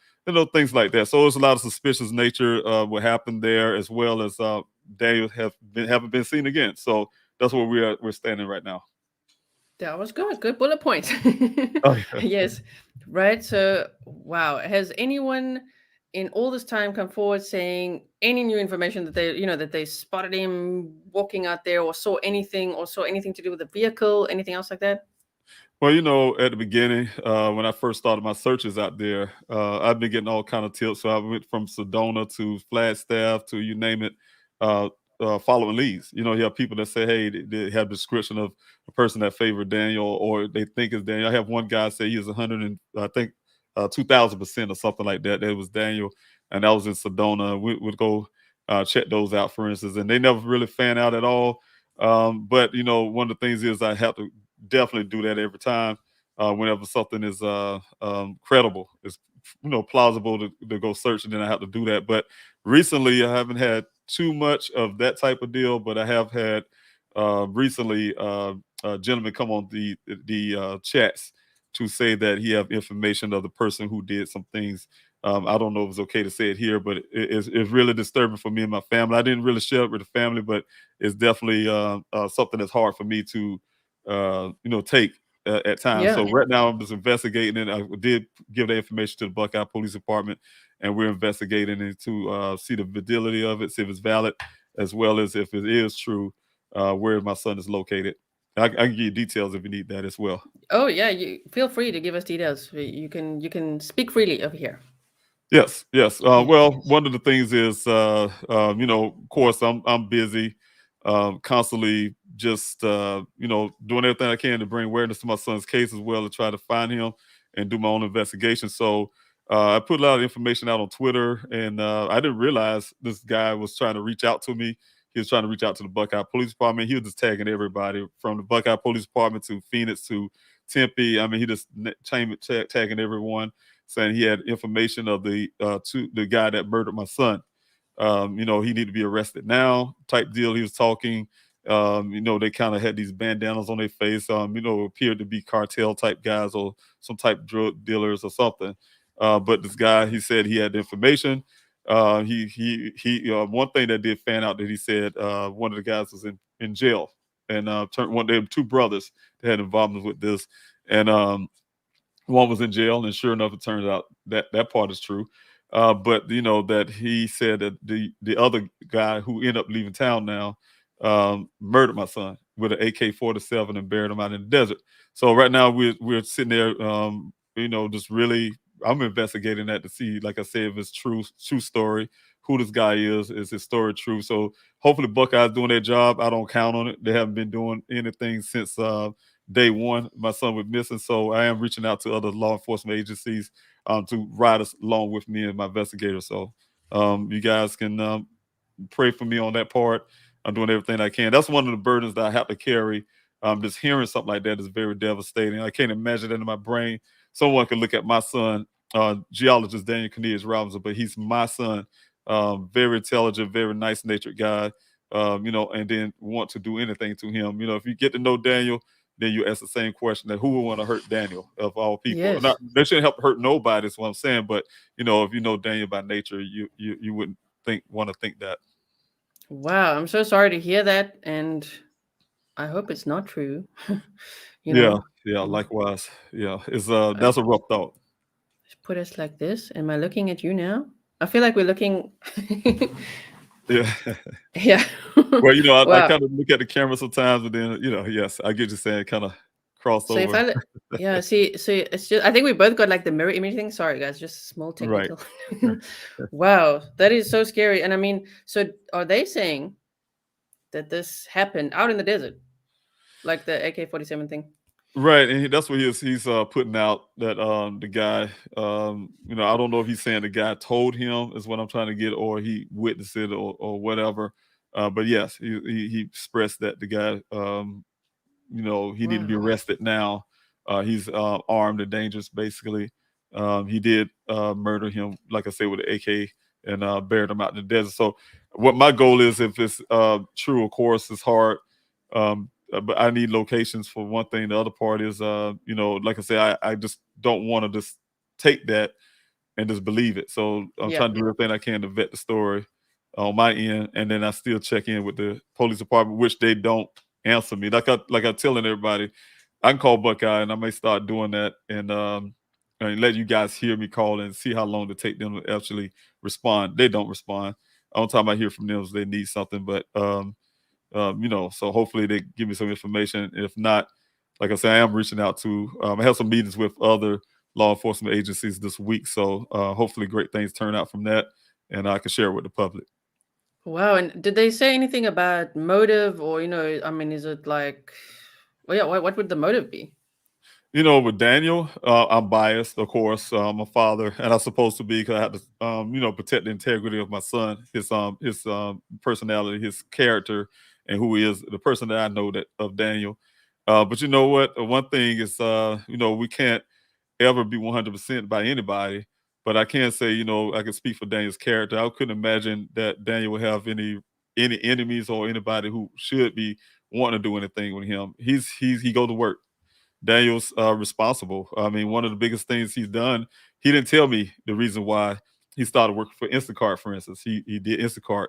things like that. So there's a lot of suspicious nature what happened there, as well as Daniel haven't been seen again. So that's where we're standing right now. That was good. Good bullet points. Oh, yeah. Yes. Right. So, wow. Has anyone in all this time come forward saying any new information that they spotted him walking out there, or saw anything to do with the vehicle, anything else like that? Well, at the beginning, when I first started my searches out there, I've been getting all kind of tips. So I went from Sedona to Flagstaff to you name it, following leads. You have people that say, hey, they have a description of a person that favored Daniel, or they think it's Daniel. I have one guy say he was 100 and I think 2,000% or something like that. That was Daniel, and that was in Sedona. We would go check those out, for instance, and they never really fan out at all. But one of the things is I have to definitely do that every time whenever something is credible, it's plausible to go search, and then I have to do that. But recently I haven't had too much of that type of deal, but I have had recently a gentleman come on the chats to say that he have information of the person who did some things. I don't know if it's okay to say it here, but it's really disturbing for me and my family. I didn't really share it with the family, but it's definitely something that's hard for me to take at times. So Yeah. right now I'm just investigating it. I did give the information to the Buckeye Police Department, and we're investigating it to see the validity of it, see if it's valid, as well as if it is true, where my son is located. I can give you details if you need that as well. Oh yeah. You feel free to give us details. You can speak freely over here. Yes, yes. Yes. Well, Yes. one of the things is, of course, I'm busy, constantly just, doing everything I can to bring awareness to my son's case, as well, to try to find him and do my own investigation. So I put a lot of information out on Twitter, and I didn't realize this guy was trying to reach out to me. He was trying to reach out to the Buckeye Police Department. He was just tagging everybody from the Buckeye Police Department to Phoenix to Tempe. I mean, he just tagging everyone, saying he had information of the guy that murdered my son. He need to be arrested now, type deal. He was talking. They kind of had these bandanas on their face. Appeared to be cartel type guys or some type of drug dealers or something. But this guy, he said he had the information. He one thing that did fan out that he said one of the guys was in jail, and turned one of them 2 brothers that had involvement with this, and one was in jail, and sure enough, it turns out that part is true. But that he said that the other guy who ended up leaving town now murdered my son with an AK-47 and buried him out in the desert. So right now we're sitting there, just really, I'm investigating that to see, like I said, if it's true story, who this guy is his story true. So hopefully Buckeye's doing their job. I don't count on it. They haven't been doing anything since day one my son was missing. So I am reaching out to other law enforcement agencies to ride us along with me and my investigator. So you guys can pray for me on that part. I'm doing everything I can. That's one of the burdens that I have to carry. Just hearing something like that is very devastating. I can't imagine that in my brain. Someone could look at my son, geologist Daniel Cornelius Robinson, but he's my son. Very intelligent, very nice natured guy. And then want to do anything to him. If you get to know Daniel, then you ask the same question: that who would want to hurt Daniel of all people? Yes. They shouldn't help hurt nobody. Is what I'm saying. But if you know Daniel by nature, you wouldn't want to think that. Wow, I'm so sorry to hear that, and I hope it's not true. Yeah, likewise. Yeah, it's that's a rough thought. Just put us like this. Am I looking at you now? I feel like we're looking. Yeah. Yeah. Well, I Wow. kind of look at the camera sometimes, but then yes, I get you saying kind of crossed So if over. yeah, see, so it's just I think we both got like the mirror image thing. Sorry, guys, just small Right. technical. Wow, that is so scary. And I mean, so are they saying that this happened out in the desert, like the AK-47 thing? Right, and that's what he's putting out that the guy I don't know if he's saying the guy told him is what I'm trying to get, or he witnessed it or whatever. But yes, he expressed that the guy he need to be Wow. arrested now. He's armed and dangerous, basically. He did murder him, like I said, with an AK and buried him out in the desert. So what my goal is, if it's true, of course, it's hard. But I need locations for one thing. The other part is, like I said, I just don't want to just take that and just believe it. So I'm Yeah. trying to do everything I can to vet the story on my end, and then I still check in with the police department, which they don't answer me. Like I telling everybody, I can call Buckeye, and I may start doing that, and let you guys hear me call and see how long it take them to actually respond. They don't respond. Only time I hear from them is they need something, but so hopefully they give me some information. If not, like I said, I am reaching out to. I have some meetings with other law enforcement agencies this week, so hopefully great things turn out from that, and I can share it with the public. Wow. And did they say anything about motive, or I mean, is it like, well, yeah, what would the motive be? With Daniel, I'm biased, of course. I'm a father, and I'm supposed to be, because I have to, protect the integrity of my son, his personality, his character, and who he is, the person that I know that of Daniel. But you know what? One thing is, we can't ever be 100% by anybody. But I can say, I can speak for Daniel's character. I couldn't imagine that Daniel would have any enemies or anybody who should be wanting to do anything with him. He go to work. Daniel's responsible. I mean, one of the biggest things he's done, he didn't tell me the reason why he started working for Instacart, for instance. He did Instacart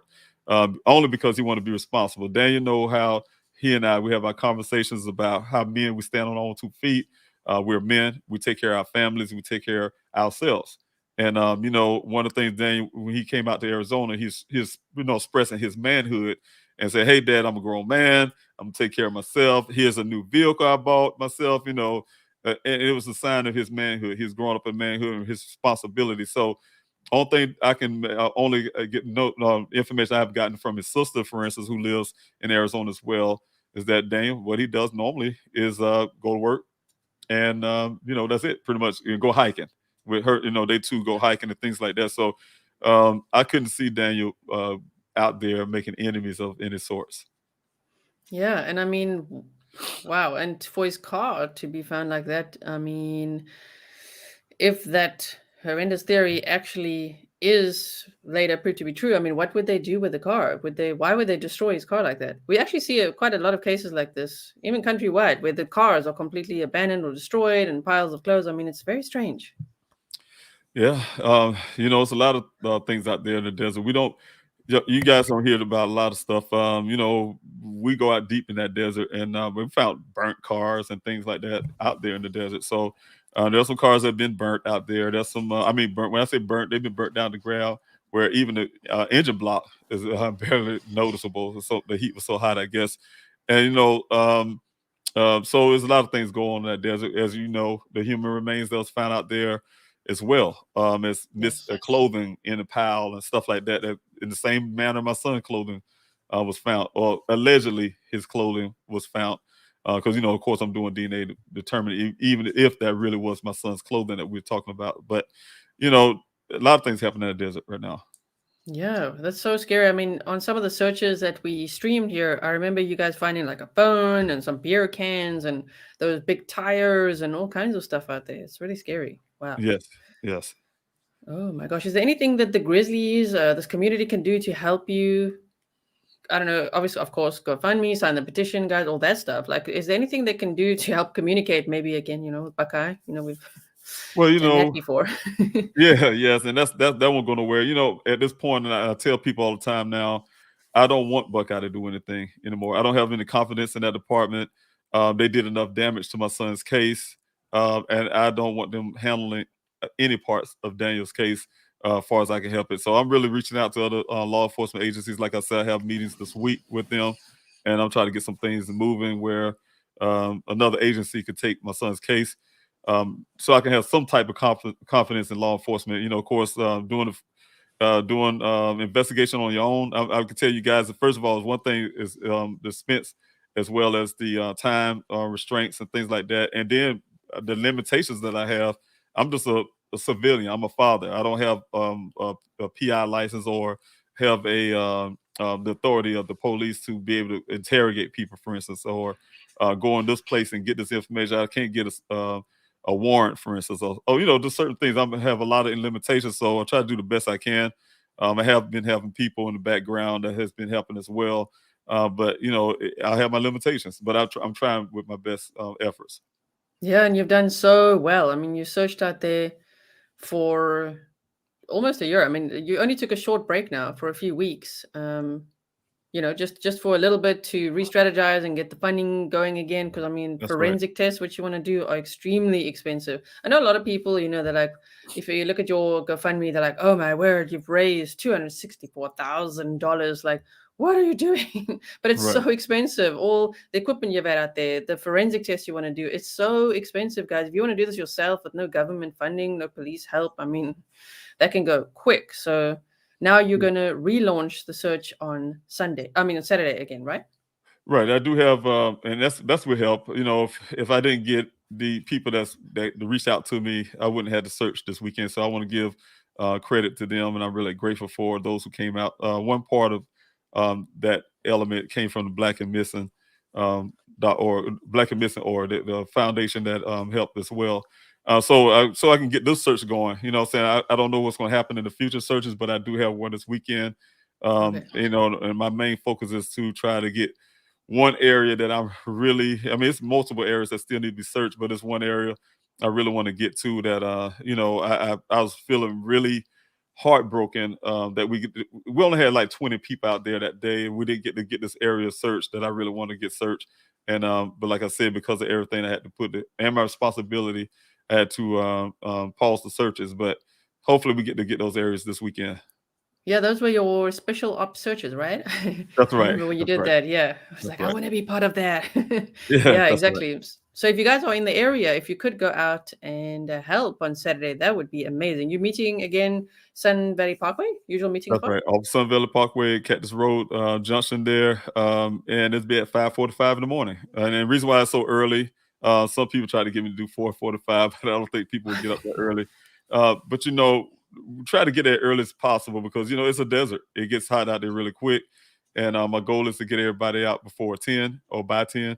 only because he wanted to be responsible. Daniel know how he and we have our conversations about how men, we stand on our own 2 feet. We're men. We take care of our families. We take care of ourselves. And one of the things Daniel, when he came out to Arizona, he's expressing his manhood and say, "Hey, Dad, I'm a grown man. I'm gonna take care of myself. Here's a new vehicle I bought myself." And it was a sign of his manhood. He's growing up in manhood and his responsibility. So, only thing I can only get information I've gotten from his sister, for instance, who lives in Arizona as well, is that Daniel, what he does normally is go to work, and that's it, pretty much. Go hiking with her. They two go hiking and things like that. So, I couldn't see Daniel out there making enemies of any sorts. Yeah, and I mean, wow, and for his car to be found like that, I mean, if that horrendous theory actually is later proved to be true, I mean, what would they do with the car? Why would they destroy his car like that? We actually see quite a lot of cases like this, even countrywide, where the cars are completely abandoned or destroyed and piles of clothes. I mean, it's very strange. Yeah, it's a lot of things out there in the desert. We don't, you guys don't hear about a lot of stuff. We go out deep in that desert, and we found burnt cars and things like that out there in the desert. So there's some cars that have been burnt out there. There's some, burnt. When I say burnt, they've been burnt down to ground, where even the engine block is barely noticeable. So the heat was so hot, I guess. And so there's a lot of things going on in that desert. As you know, the human remains that was found out there as well, as Yes. clothing in a pile and stuff like that. That in the same manner my son's clothing was found, or allegedly his clothing was found. Because of course, I'm doing DNA to determine even if that really was my son's clothing that we're talking about. But a lot of things happen in the desert right now. Yeah, that's so scary. I mean, on some of the searches that we streamed here, I remember you guys finding like a phone and some beer cans and those big tires and all kinds of stuff out there. It's really scary. Wow. Yes, yes. Oh my gosh. Is there anything that the Grizzlies, this community can do to help you? I don't know. Obviously, of course, GoFundMe, sign the petition, guys, all that stuff. Like, is there anything they can do to help communicate? Maybe again, with Buckeye. We've Well, done that before. yeah, yes, and that won't go nowhere. At this point, and I tell people all the time now, I don't want Buckeye to do anything anymore. I don't have any confidence in that department. They did enough damage to my son's case, and I don't want them handling any parts of Daniel's case as far as I can help it. So I'm really reaching out to other law enforcement agencies. Like I said, I have meetings this week with them, and I'm trying to get some things moving where another agency could take my son's case. So I can have some type of confidence in law enforcement. Of course, doing investigation on your own. I can tell you guys that first of all, one thing is the expense as well as the time restraints and things like that, and then the limitations that I have. I'm just a civilian. I'm a father. I don't have a PI license or have the authority of the police to be able to interrogate people, for instance, or go in this place and get this information. I can't get a warrant, for instance, or just certain things. I'm gonna have a lot of limitations, so I try to do the best I can. I have been having people in the background that has been helping as well, but I have my limitations. But I'm trying with my best efforts. Yeah, and you've done so well. I mean, you searched out there for almost a year. I mean, you only took a short break now for a few weeks. Just for a little bit to re-strategize and get the funding going again. Because I mean, That's right. forensic tests, which you want to do, are extremely expensive. I know a lot of people, they're like, if you look at your GoFundMe, they're like, oh my word, you've raised $264,000. Like, what are you doing? But it's Right. so expensive. All the equipment you've had out there, the forensic test you want to do, it's so expensive, guys. If you want to do this yourself with no government funding, no police help, I mean, that can go quick. So now you're going to relaunch the search on Saturday again, right? Right. I do have, and that's with help. If I didn't get the people that reached out to me, I wouldn't have had to search this weekend. So I want to give credit to them, and I'm really grateful for those who came out. One part of that element came from the Black and Missing, or the foundation that helped as well. So I can get this search going. What I'm saying, I don't know what's going to happen in the future searches, but I do have one this weekend. Okay. And my main focus is to try to get one area that I mean, it's multiple areas that still need to be searched, but it's one area I really want to get to that, I was feeling really heartbroken that we only had like 20 people out there that day, and we didn't get to get this area searched that I really want to get searched. And but like I said, because of everything I had to and my responsibility, I had to pause the searches. But hopefully we get to get those areas this weekend. Yeah, those were your special ops searches, right? That's I right. remember when you That's did right. that. Yeah. I was That's like, I right. want to be part of that. Yeah, Yeah, that's right. exactly. So if you guys are in the area, if you could go out and help on Saturday, that would be amazing. You're meeting again, Sun Valley Parkway, usual meeting That's spot? right. Off Sun Valley Parkway, Cactus Road Junction there. And it's be at 5:45 in the morning. And the reason why it's so early, some people try to get me to do 4:45, but I don't think people would get up that early. But we try to get there early as possible because it's a desert. It gets hot out there really quick. And my goal is to get everybody out before 10 or by 10.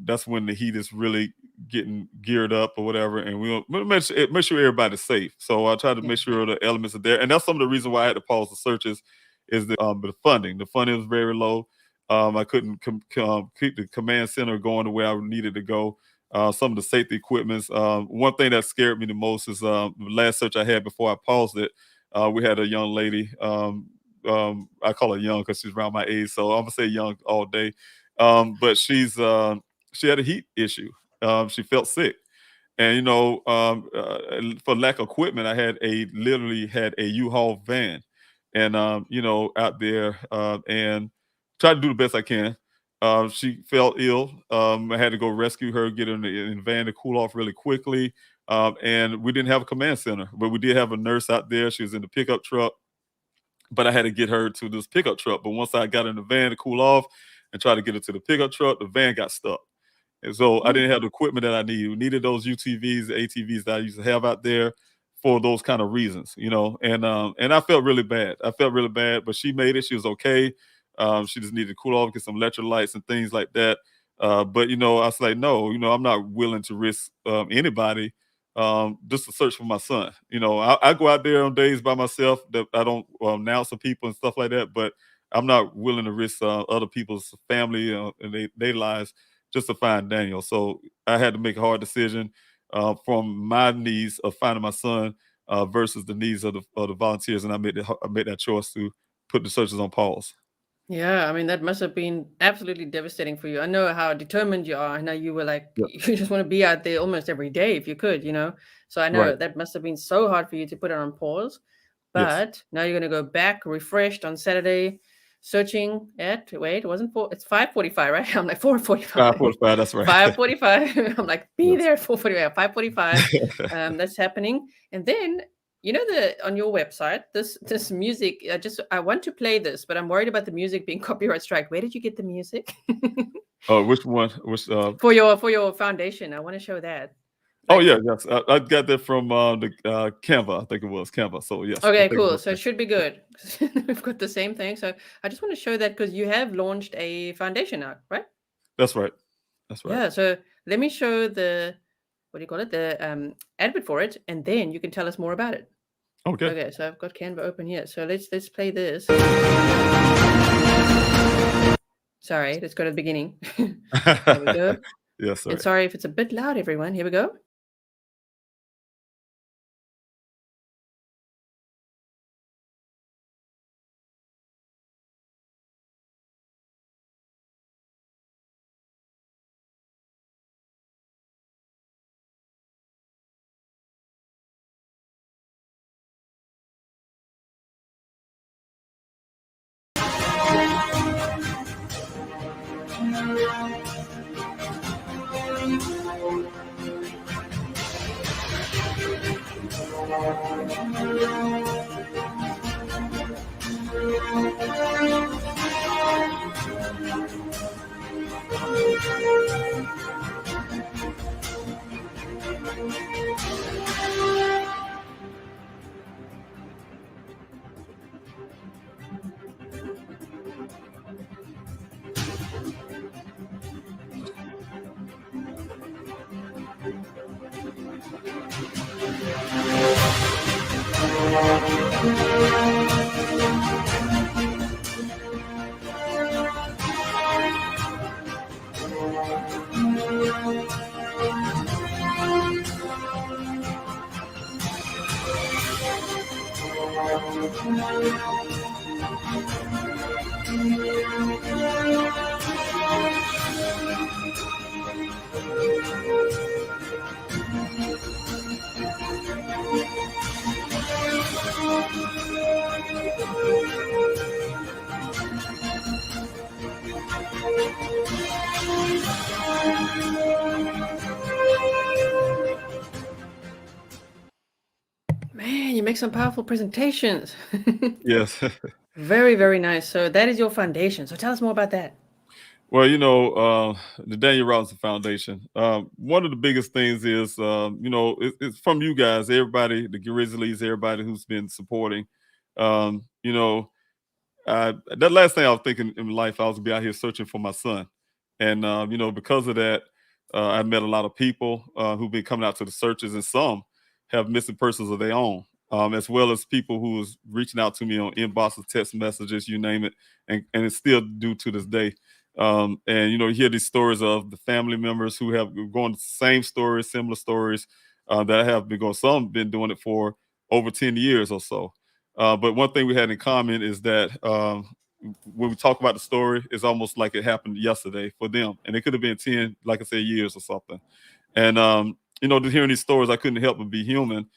That's when the heat is really getting geared up or whatever, and we'll make sure everybody's safe. So I try to Yeah. make sure the elements are there, and that's some of the reason why I had to pause the searches is the funding. The funding was very low. I couldn't keep the command center going the way I needed to go. Some of the safety equipments. One thing that scared me the most is the last search I had before I paused it. We had a young lady. I call her young because she's around my age, so I'm gonna say young all day. But she had a heat issue. She felt sick, and for lack of equipment, I literally had a U-Haul van, and out there, and tried to do the best I can. She felt ill. I had to go rescue her, get her in the van to cool off really quickly. And we didn't have a command center, but we did have a nurse out there. She was in the pickup truck. but I had to get her to this pickup truck. But once I got in the van to cool off and try to get her to the pickup truck, the van got stuck. And so I Mm. didn't have the equipment that I needed. We needed those UTVs, ATVs that I used to have out there for those kind of reasons, and I felt really bad. I felt really bad, but she made it. She was okay. She just needed to cool off, get some electrolytes and things like that. But I was like, no, I'm not willing to risk anybody just to search for my son. I go out there on days by myself that I don't announce to people and stuff like that, but I'm not willing to risk other people's family and their lives just to find Daniel. So I had to make a hard decision from my needs of finding my son versus the needs of the volunteers, and I made that choice to put the searches on pause. Yeah, I mean, that must have been absolutely devastating for you. I know how determined you are. I know you were like, Yeah. you just want to be out there almost every day if you could, So I Right. know that must have been so hard for you to put it on pause. Yes. But now you're gonna go back refreshed on Saturday, searching at wait, it wasn't four, it's 5:45, right? I'm like 4:45. 5:45. That's right. 5:45. I'm like, be Yes. there at 4:45, 5:45. That's happening. And then the on your website, this music, I want to play this, but I'm worried about the music being copyright strike. Where did you get the music? Oh, which one? Which? For your foundation. I want to show that. Oh Like, yeah, yes. I got that from the Canva. I think it was Canva. So yes, I okay, think cool. it's So it okay. should be good. We've got the same thing. So I just want to show that because you have launched a foundation now, right? That's right. That's right. Yeah. So let me show the what do you call it? The advert for it, and then you can tell us more about it. Okay. Okay. So I've got Canva open here. So let's play this. Sorry, let's go to the beginning. There we go. Yes, And sir. sorry if it's a bit loud, everyone. Here we go. Man, you make some powerful presentations. Yes. Very, very nice. So that is your foundation. So tell us more about that. Well, the Daniel Robinson Foundation. One of the biggest things is, it's from you guys, everybody, the Grizzlies, everybody who's been supporting. Um, you know, that last thing I was thinking in life, I was gonna be out here searching for my son, and because of that, I met a lot of people who've been coming out to the searches, and some have missing persons of their own, as well as people who was reaching out to me on inboxes, text messages, you name it, and it's still due to this day. And you hear these stories of the family members who have gone the same stories, similar stories that have been going. Some been doing it for over 10 years or so. But one thing we had in common is that when we talk about the story, it's almost like it happened yesterday for them, and it could have been 10, like I said, years or something. And just hearing these stories, I couldn't help but be human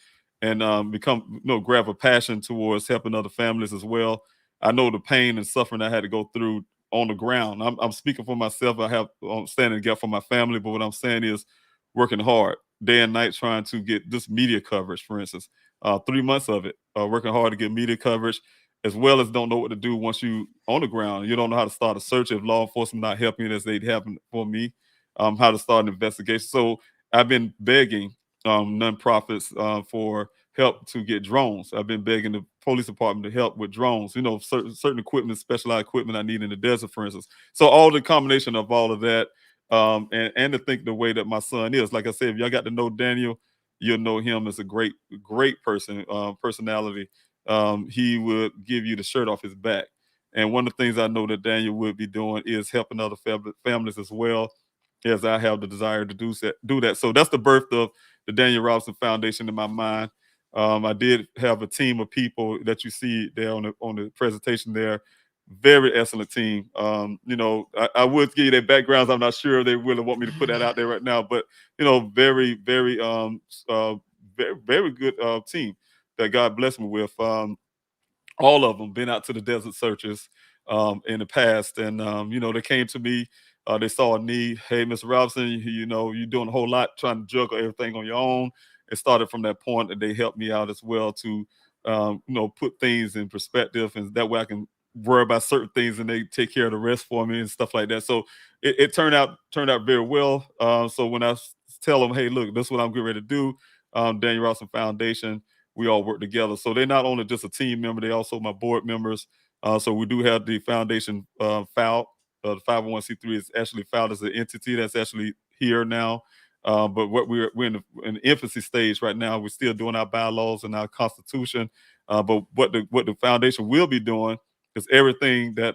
and become, grab a passion towards helping other families as well. I know the pain and suffering I had to go through on the ground. I'm speaking for myself. I'm standing in the gap for my family, but what I'm saying is working hard day and night trying to get this media coverage, for instance. 3 months of it, working hard to get media coverage. as well as don't know what to do once you on the ground. You don't know how to start a search if law enforcement not helping you as they happen for me, how to start an investigation. So I've been begging nonprofits for help to get drones. I've been begging the police department to help with drones, certain equipment, specialized equipment I need in the desert, for instance. So all the combination of all of that, and to think the way that my son is, like I said, if y'all got to know Daniel, you'll know him as a great person, personality. He would give you the shirt off his back. And one of the things I know that Daniel would be doing is helping other families as well, as I have the desire to do that. So that's the birth of the Daniel Robinson Foundation in my mind. I did have a team of people that you see there on the presentation there. Very excellent team. I would give you their backgrounds. I'm not sure they really want me to put that out there right now, but very, very, very, very good team that God blessed me with. All of them been out to the desert searches in the past, and they came to me. They saw a need. Hey, Mr. Robinson, you're doing a whole lot trying to juggle everything on your own. It started from that point, and they helped me out as well to put things in perspective, and that way I can worry about certain things and they take care of the rest for me and stuff like that. So it turned out very well. So when I tell them, hey, look, this is what I'm getting ready to do, Daniel Robinson Foundation, we all work together. So they're not only just a team member, they also my board members. So we do have the foundation filed. The 501c3 is actually filed as an entity that's actually here now. But what we're in the infancy stage right now. We're still doing our bylaws and our constitution. But what the foundation will be doing is everything that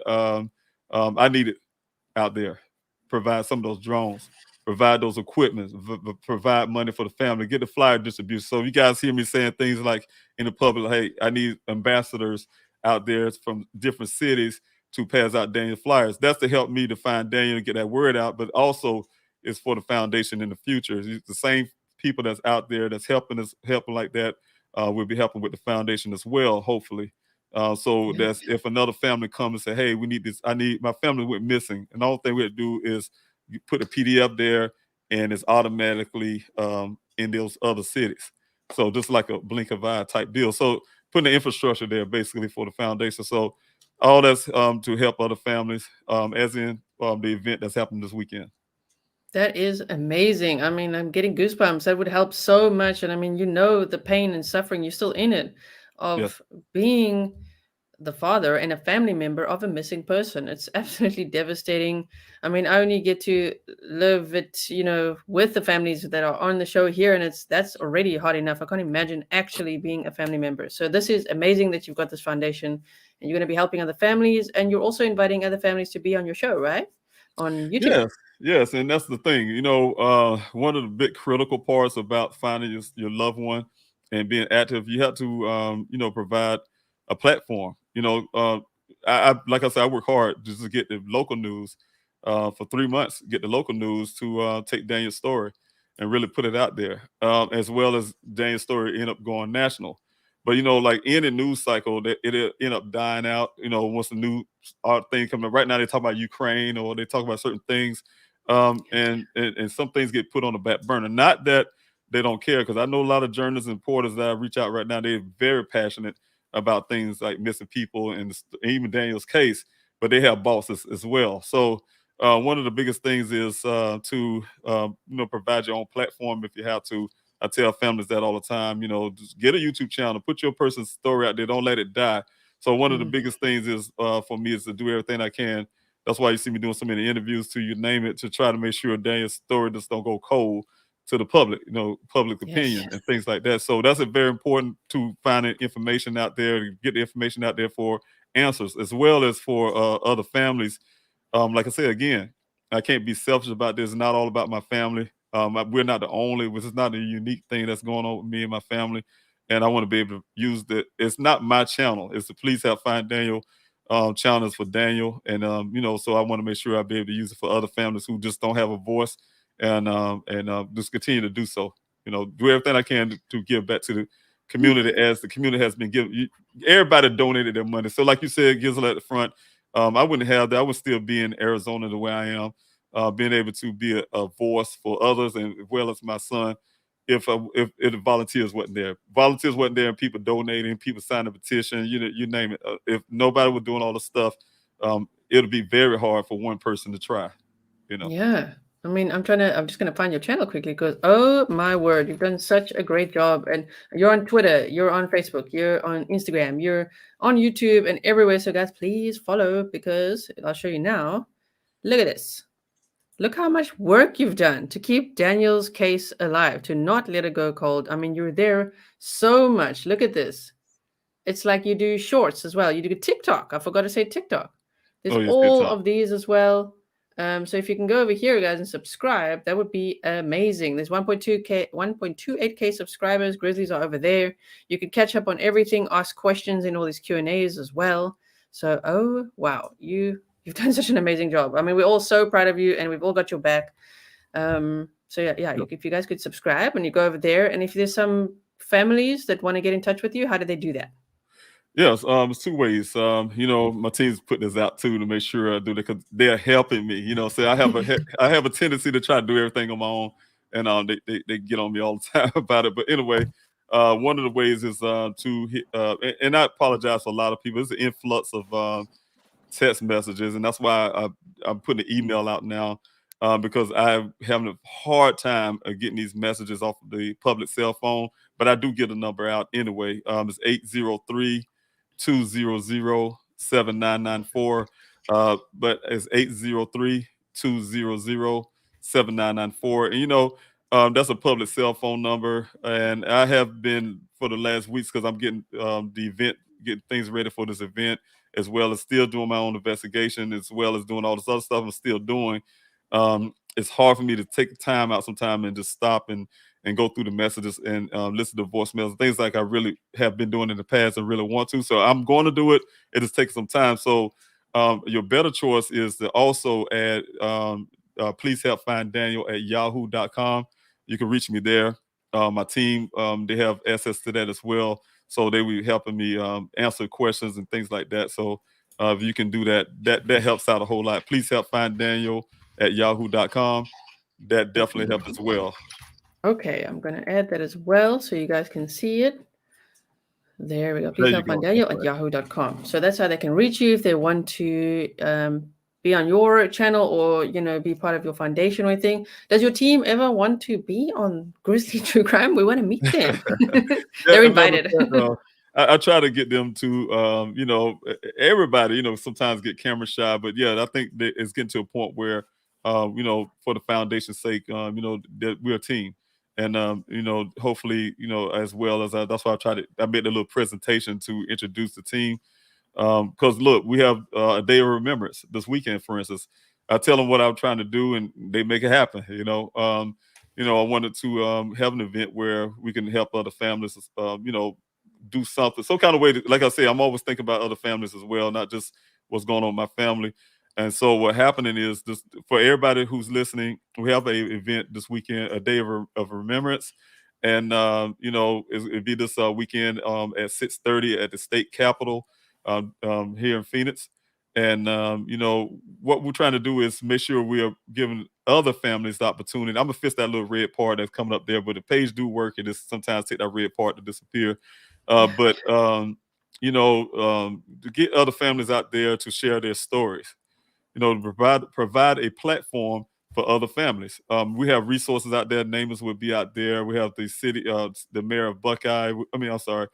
I needed out there. Provide some of those drones, provide those equipment, provide money for the family, get the flyer distribution. So you guys hear me saying things like in the public, hey, I need ambassadors out there from different cities to pass out Daniel flyers. That's to help me to find Daniel and get that word out, but also is for the foundation in the future. It's the same people that's out there that's helping us, helping like that, will be helping with the foundation as well, hopefully. So Yeah. that's if another family comes and say, hey, we need this, my family went missing. And the only thing we have to do is you put a PDF there and it's automatically in those other cities. So just like a blink of eye type deal. So putting the infrastructure there basically for the foundation. So all that's to help other families, as in the event that's happening this weekend. That is amazing. I mean, I'm getting goosebumps. That would help so much. And I mean, the pain and suffering, you're still in it, Yes. of being the father and a family member of a missing person. It's absolutely devastating. I mean, I only get to live it, with the families that are on the show here, and that's already hard enough. I can't imagine actually being a family member. So this is amazing that you've got this foundation and you're going to be helping other families, and you're also inviting other families to be on your show, right? On YouTube. Yes, yes, and that's the thing. One of the big critical parts about finding your loved one and being active, you have to, provide a platform. I like I said, I work hard just to get the local news for 3 months, get the local news to take Daniel's story and really put it out there, as well as Daniel's story end up going national. But like any news cycle, that it'll end up dying out. Once the new thing comes up. Right now, they talk about Ukraine or they talk about certain things, and some things get put on the back burner. Not that they don't care, because I know a lot of journalists and reporters that I reach out right now. They're very passionate about things like missing people and even Daniel's case, but they have bosses as well. So one of the biggest things is to provide your own platform if you have to. I tell families that all the time. Just get a YouTube channel, put your person's story out there, don't let it die. So one of the Mm. biggest things is for me is to do everything I can. That's why you see me doing so many interviews, to you name it, to try to make sure Daniel's story just don't go cold to the public, public Yes. opinion and things like that. So that's a very important to finding information out there, to get the information out there for answers, as well as for other families. Like I said, again, I can't be selfish about this. It's not all about my family. We're not the only, this is not a unique thing that's going on with me and my family. And I want to be able to use it's not my channel. It's the Police Help Find Daniel channels for Daniel. And, so I want to make sure I be able to use it for other families who just don't have a voice, and just continue to do so. Do everything I can to give back to the community, as the community has been giving. Everybody donated their money. So like you said, Grizzly at the front, I wouldn't have that. I would still be in Arizona the way I am, being able to be a voice for others, and as well as my son, if the volunteers wasn't there. Volunteers wasn't there, and people donating, people signing a petition, you name it. If nobody was doing all the stuff, it'll be very hard for one person to try. Yeah. I mean, I'm just gonna find your channel quickly because oh my word, you've done such a great job. And you're on Twitter, you're on Facebook, you're on Instagram, you're on YouTube and everywhere. So guys, please follow because I'll show you now. Look at this. Look how much work you've done to keep Daniel's case alive, to not let it go cold. I mean, you're there so much. Look at this. It's like you do shorts as well. You do TikTok. I forgot to say TikTok. There's Oh, yes, all TikTok. of these as well. So if you can go over here, guys, and subscribe, that would be amazing. There's 1.28k subscribers. Grizzlies are over there. You can catch up on everything, ask questions in all these Q&As as well. So, oh, wow. You've done such an amazing job. I mean, we're all so proud of you, and we've all got your back. So yeah, if you guys could subscribe and you go over there, and if there's some families that want to get in touch with you, how do they do that? Yes, it's two ways. My team's putting this out too to make sure I do that because they're helping me. So I have a tendency to try to do everything on my own, and they get on me all the time about it. But anyway, one of the ways is to hit, and I apologize for a lot of people. It's an influx of text messages, and that's why I'm putting an email out now because I'm having a hard time getting these messages off of the public cell phone. But I do get a number out anyway. It's 803-200-7994. But it's 803-200-7994. And that's a public cell phone number. And I have been for the last weeks because I'm getting getting things ready for this event, as well as still doing my own investigation, as well as doing all this other stuff I'm still doing. It's hard for me to take the time out sometime and just stop and go through the messages and listen to voicemails and things like I really have been doing in the past and really want to. So I'm going to do it. It just takes some time. So your better choice is to also add please help find Daniel at yahoo.com. You can reach me there. My team, they have access to that as well. So they will be helping me answer questions and things like that. So if you can do that, that helps out a whole lot. Please help find Daniel at yahoo.com. That definitely helps as well. Okay, I'm going to add that as well so you guys can see it. There we go. Please help find Daniel at yahoo.com. So that's how they can reach you if they want to be on your channel or, be part of your foundation or anything. Does your team ever want to be on Grizzly True Crime? We want to meet them. They're invited. I try to get them to, everybody, sometimes get camera shy. But, yeah, I think that it's getting to a point where, for the foundation's sake, that we're a team. And, hopefully, as well as that's why I made a little presentation to introduce the team. Because look, we have a day of remembrance this weekend, for instance. I tell them what I'm trying to do and they make it happen. I wanted to have an event where we can help other families, do something, some kind of way like I say, I'm always thinking about other families as well, not just what's going on in my family. And so what happening is this for everybody who's listening, we have an event this weekend, a day of remembrance. And, it'll be this weekend at 6:30 at the state capitol here in Phoenix. And, what we're trying to do is make sure we are giving other families the opportunity. I'm going to fix that little red part that's coming up there, but the page do work. It is sometimes take that red part to disappear. To get other families out there to share their stories, to provide a platform for other families. We have resources out there. Neighbors would be out there. We have the city, the mayor of Buckeye. I'm sorry.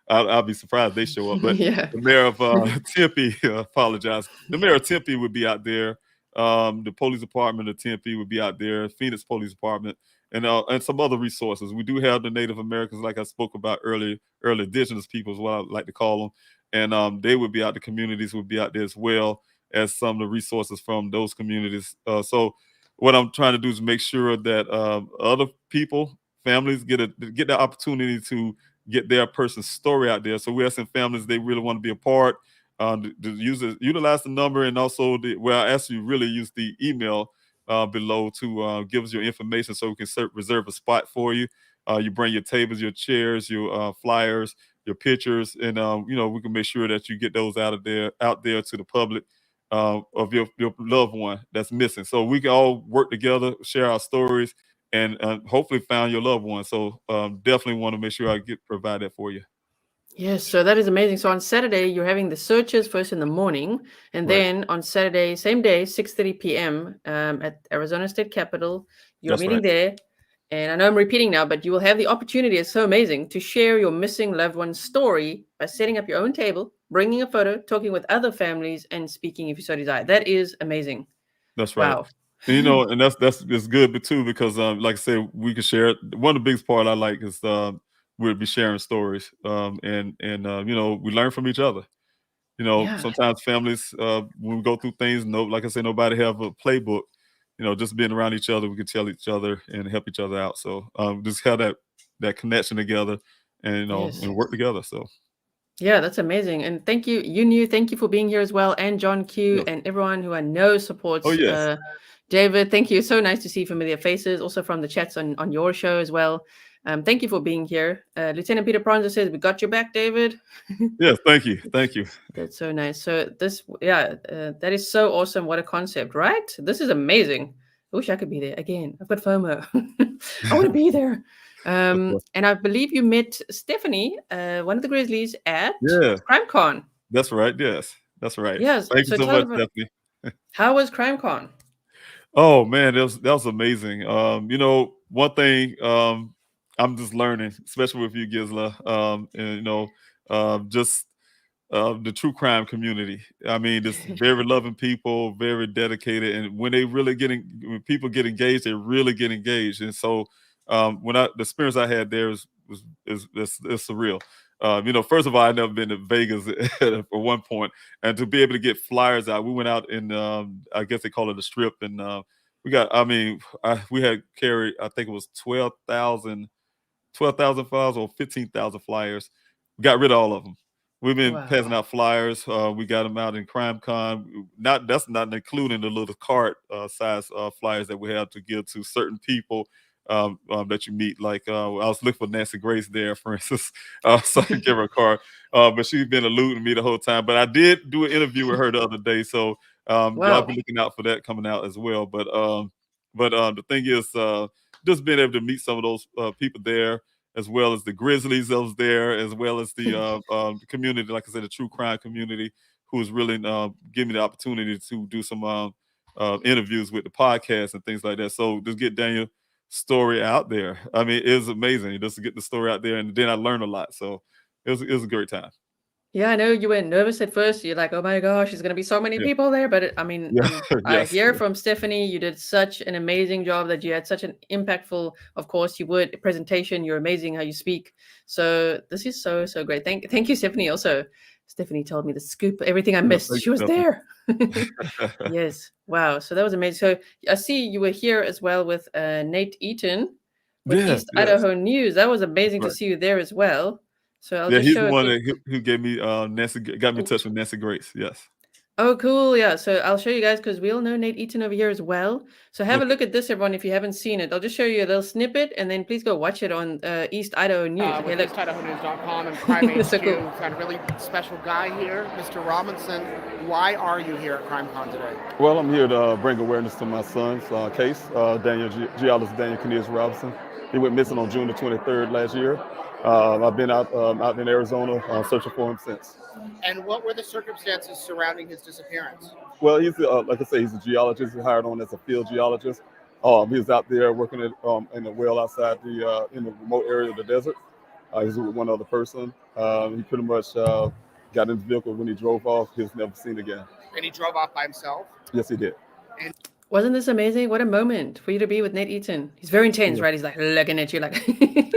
I'll be surprised they show up. But Yeah. the mayor of Tempe, apologize. The mayor of Tempe would be out there. The police department of Tempe would be out there. Phoenix Police Department. And some other resources. We do have the Native Americans, like I spoke about earlier, early indigenous people is what I like to call them. And they would be out, the communities would be out there as well as some of the resources from those communities. So what I'm trying to do is make sure that other people, families get the opportunity to get their person's story out there. So we have some families, they really want to be a part, to utilize the number, and also I ask you really use the email below to give us your information so we can reserve a spot for you. You bring your tables, your chairs, your flyers, your pictures, and we can make sure that you get those out there to the public of your loved one that's missing. So we can all work together, share our stories, and hopefully found your loved one. So definitely want to make sure I provide that for you. Yes, so that is amazing. So on Saturday, you're having the searches first in the morning, and Right. then on Saturday, same day, 6:30 p.m. At Arizona State Capitol, you're That's meeting right. there. And I know I'm repeating now, but you will have the opportunity. It's so amazing to share your missing loved one's story by setting up your own table, bringing a photo, talking with other families, and speaking if you so desire. That is amazing. That's right. Wow. And, and that's it's good, but too, because like I said, we can share it. One of the biggest part I like is we'll be sharing stories, and we learn from each other. Yeah. Sometimes families, when we go through things, like I said, nobody have a playbook. Just being around each other, we can tell each other and help each other out. So just have that connection together, and Yes. and work together. So Yeah, that's amazing. And thank you, thank you for being here as well. And John Q yeah. and everyone who I know Oh supports yes, David. Thank you. So nice to see familiar faces, also from the chats on your show as well. Thank you for being here. Lieutenant Peter Pronza says, "We got your back, David." yes. Thank you. That's so nice. So that is so awesome. What a concept, right? This is amazing. I wish I could be there again. I've got FOMO. I want to be there. Of course. And I believe you met Stephanie, one of the Grizzlies, at Yeah, CrimeCon. that's right. Yes, that's right. Yes. Thank you So so tell us much, about Stephanie. how was CrimeCon? Oh man, that was amazing. One thing I'm just learning, especially with you, Gisla, and just the true crime community. I mean, just very loving people, very dedicated, and when people get engaged, they really get engaged. And so, the experience I had there is surreal. First of all, I'd never been to Vegas for one point, and to be able to get flyers out, we went out in I guess they call it a strip, and we had carried, I think it was 12,000 flyers or 15,000 flyers. We got rid of all of them. We've been passing Wow. out flyers. We got them out in CrimeCon. That's not including the little cart size flyers that we have to give to certain people that you meet. Like I was looking for Nancy Grace there, for instance, so I could give her a card. But she's been eluding me the whole time. But I did do an interview with her the other day, so y'all Wow. be looking out for that coming out as well. But the thing is, just being able to meet some of those people there, as well as the Grizzlies that was there, as well as the community, like I said, the true crime community, who was really giving me the opportunity to do some interviews with the podcast and things like that. So just get Daniel's story out there. I mean, it was amazing just to get the story out there, and then I learned a lot. So it was a great time. Yeah, I know you were nervous at first. You're like, "Oh my gosh, there's gonna be so many Yeah, people there." But yeah, I yes, hear from Stephanie, you did such an amazing job. That you had such an impactful, of course, you would presentation. You're amazing how you speak. So this is so great. Thank you, Stephanie. Also, Stephanie told me the scoop, everything I yeah. missed. Thank She was you, there. Stephanie. Yes, wow. So that was amazing. So I see you were here as well with Nate Eaton with Yes, East yes, Idaho News. That was that's amazing to right. see you there as well. So I'll Yeah, just he's the show a one quick. who gave me Nancy, got me in touch with Nancy Grace. Yes. Oh, cool. Yeah. So I'll show you guys because we all know Nate Eaton over here as well. So have a Okay. look at this, everyone, if you haven't seen it. I'll just show you a little snippet and then please go watch it on East Idaho News. Okay, With look. EastIdahoNews.com and Crime HQ. That's so cool. We've got a really special guy here, Mr. Robinson. Why are you here at CrimeCon today? Well, I'm here to bring awareness to my son's case, geologist Daniel Cornelius Robinson. He went missing on June the 23rd last year. I've been out in Arizona searching for him since. And what were the circumstances surrounding his disappearance? Well, he's like I say, he's a geologist. He's hired on as a field geologist. He was out there working in the well outside in the remote area of the desert. He was with one other person. He pretty much got in his vehicle when he drove off. He was never seen again. And he drove off by himself? Yes, he did. Wasn't this amazing? What a moment for you to be with Nate Eaton. He's very intense, Yeah. right? He's like looking at you like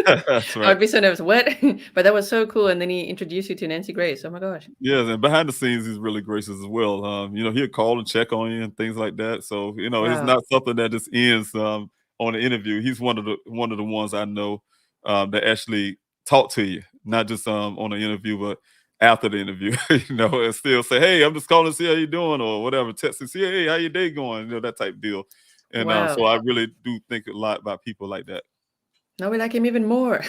That's I right. would be so nervous. What? But that was so cool. And then he introduced you to Nancy Grace. Oh my gosh. Yes, and behind the scenes, he's really gracious as well. He'll call and check on you and things like that. So, it's Wow. not something that just ends on the interview. He's one of the ones I know that actually talk to you, not just on the interview, but after the interview, and still say, "Hey, I'm just calling to see how you doing," or whatever, text and see, "Hey, how your day going?" That type deal. And so Wow. I really do think a lot about people like that. Now we like him even more.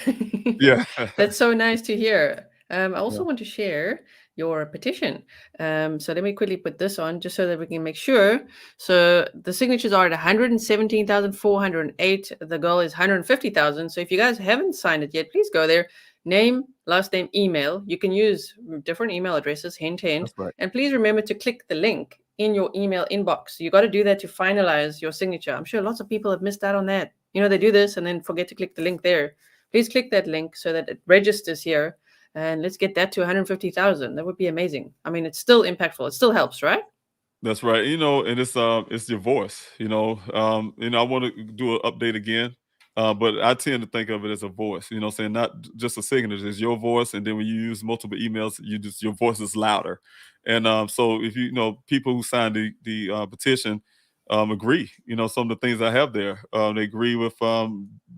Yeah. That's so nice to hear. I also Yeah. want to share your petition. So let me quickly put this on just so that we can make sure. So the signatures are at 117,408. The goal is 150,000. So if you guys haven't signed it yet, please go there. Name, last name, email. You can use different email addresses, hint, hint. That's right. And please remember to click the link in your email inbox. You got to do that to finalize your signature. I'm sure lots of people have missed out on that. You know, they do this and then forget to click the link there. Please click that link so that it registers here. And let's get that to 150,000. That would be amazing. I mean, it's still impactful. It still helps, right? That's right. You know, and it's your voice. You know, I want to do an update again, but I tend to think of it as a voice. You know, saying not just a signature, it's your voice, and then when you use multiple emails, your voice is louder. And so if people who signed the petition agree. You know, some of the things I have there, they agree with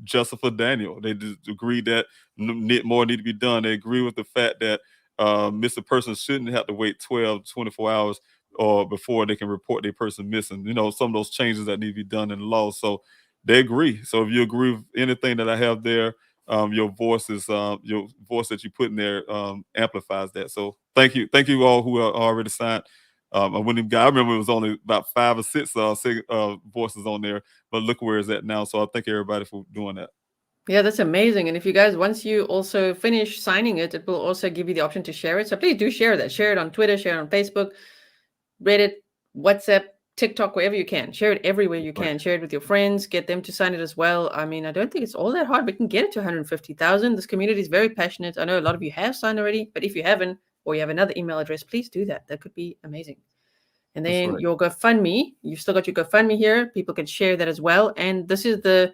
Jessica Daniel. They agree that more need to be done. They agree with the fact that missing persons shouldn't have to wait 12, 24 hours or before they can report their person missing. You know, some of those changes that need to be done in the law. So they agree. So if you agree with anything that I have there, your voice that you put in there amplifies that. So thank you all who are already signed. I remember it was only about 5 or 6 voices on there, but look where it's at now. So I thank everybody for doing that. Yeah, that's amazing. And if you guys, once you also finish signing it, it will also give you the option to share it. So please do share that. Share it on Twitter, share it on Facebook, Reddit, WhatsApp, TikTok, wherever you can. Share it everywhere you can. Share it with your friends. Get them to sign it as well. I mean, I don't think it's all that hard. We can get it to 150,000. This community is very passionate. I know a lot of you have signed already, but if you haven't, or you have another email address, please do that. That could be amazing. And then your GoFundMe, you've still got your GoFundMe here. People can share that as well. And this is the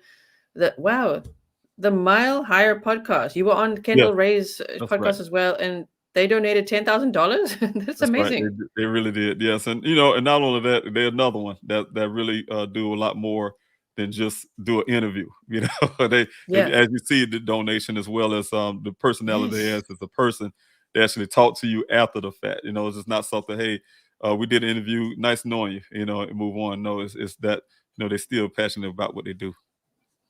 Mile Higher podcast. You were on Kendall Ray's podcast as well, and they donated $10,000. That's amazing. Right. They really did. Yes. And, and not only that, there's another one that really do a lot more than just do an interview. You know, as you see the donation, as well as the personality they has as a person, they actually talk to you after the fact. You know, it's just not something, hey, we did an interview, nice knowing you, and move on. No, it's that, they're still passionate about what they do.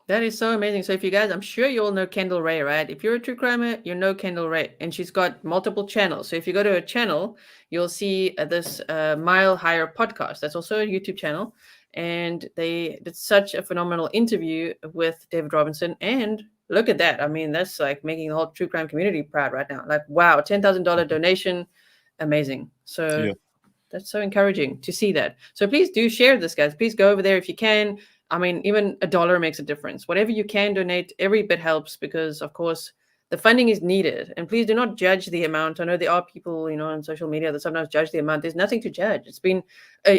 That is so amazing. So if you guys, I'm sure you all know Kendall Ray, right? If you're a true crimer, you know Kendall Ray, and she's got multiple channels. So if you go to her channel, you'll see this Mile Higher podcast. That's also a YouTube channel. And they did such a phenomenal interview with David Robinson. And look at that. I mean, that's like making the whole true crime community proud right now. Like, wow, $10,000 donation. Amazing. So that's so encouraging to see that. So please do share this, guys. Please go over there if you can. I mean, even $1 makes a difference. Whatever you can donate, every bit helps because, of course, the funding is needed. And please do not judge the amount. I know there are people, on social media that sometimes judge the amount. There's nothing to judge. It's been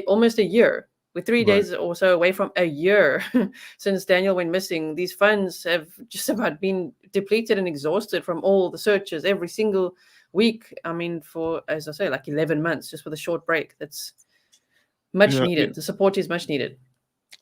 almost a year. We're 3 days or so away from a year since Daniel went missing. These funds have just about been depleted and exhausted from all the searches every single week. I mean, for, as I say, like 11 months, just with a short break. That's much needed. Yeah. The support is much needed.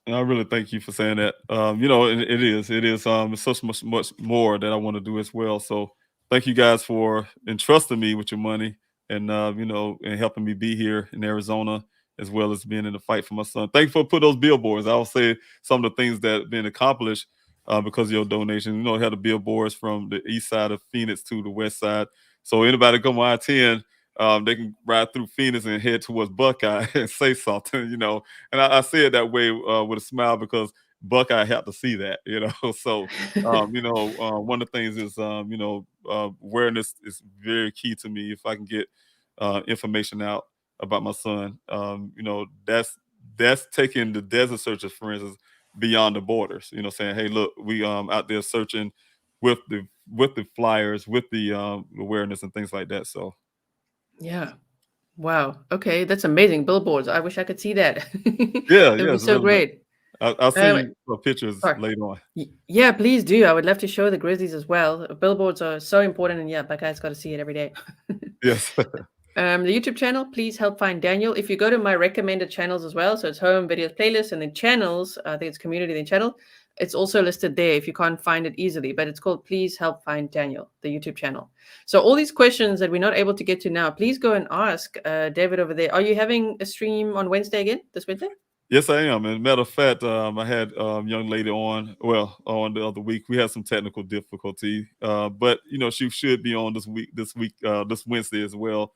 And I really thank you for saying that. It is such much more that I want to do as well. So thank you guys for entrusting me with your money and, and helping me be here in Arizona, as well as being in the fight for my son. Thank you for putting those billboards. I'll say some of the things that have been accomplished because of your donation. Had the billboards from the east side of Phoenix to the west side. So anybody come on I-10, they can ride through Phoenix and head towards Buckeye and say something, And I say it that way with a smile because Buckeye had to see that, So, one of the things is, awareness is very key to me. If I can get information out about my son, that's taking the desert searchers, for instance, beyond the borders. Saying, hey, look, we out there searching with the flyers, with the awareness and things like that. So. Yeah. Wow. Okay. That's amazing. Billboards. I wish I could see that. Yeah. That'd be so really great. I'll see you pictures later on. Yeah, please do. I would love to show the Grizzlies as well. Billboards are so important. And Buckeye's got to see it every day. Yes. The YouTube channel, please help find Daniel. If you go to my recommended channels as well, so it's home, videos, playlist, and then channels, I think it's community, then channel. It's also listed there if you can't find it easily, but it's called Please Help Find Daniel, the YouTube channel. So all these questions that we're not able to get to now, please go and ask David over there. Are you having a stream on Wednesday again, this Wednesday? Yes, I am. And matter of fact, I had a young lady on the other week. We had some technical difficulty, but she should be on this Wednesday as well.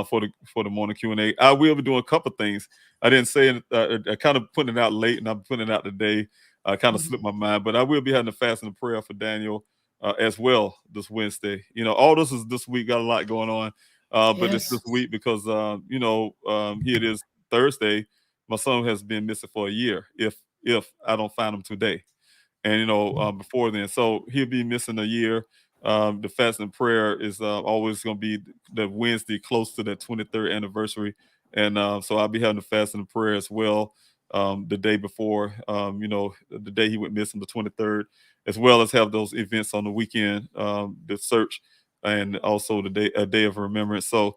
for the morning Q&A. I will be doing a couple things. I didn't say it. I kind of putting it out late, and I'm putting it out today. I kind of slipped my mind, but I will be having a fast and a prayer for Daniel as well this Wednesday. All this is this week. Got a lot going on, but it's this week because here it is Thursday. My son has been missing for a year. If I don't find him today, and before then, so he'll be missing a year. The fast and prayer is always going to be the Wednesday close to that 23rd anniversary, and so I'll be having the fast and prayer as well. The day before, the day he went missing, the 23rd, as well as have those events on the weekend, the search, and also a day of remembrance. So,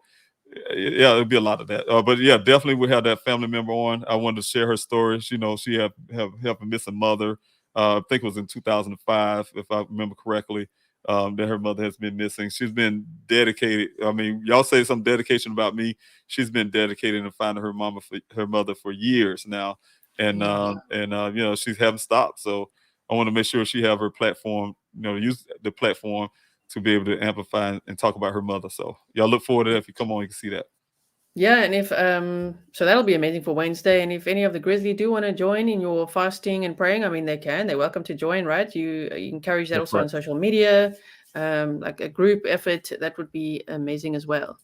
yeah, it'll be a lot of that. But yeah, definitely we have that family member on. I wanted to share her story. She have helped a missing mother. I think it was in 2005, if I remember correctly. That her mother has been missing. She's been dedicated. I mean, y'all say some dedication about me. She's been dedicated in finding her mother for years now, and she hasn't stopped. So I want to make sure she have her platform. Use the platform to be able to amplify and talk about her mother. So y'all look forward to that. If you come on, you can see that. Yeah, and if so that'll be amazing for Wednesday. And if any of the Grizzly do want to join in your fasting and praying, I mean, they're welcome to join, right? You encourage that also on social media, like a group effort. That would be amazing as well.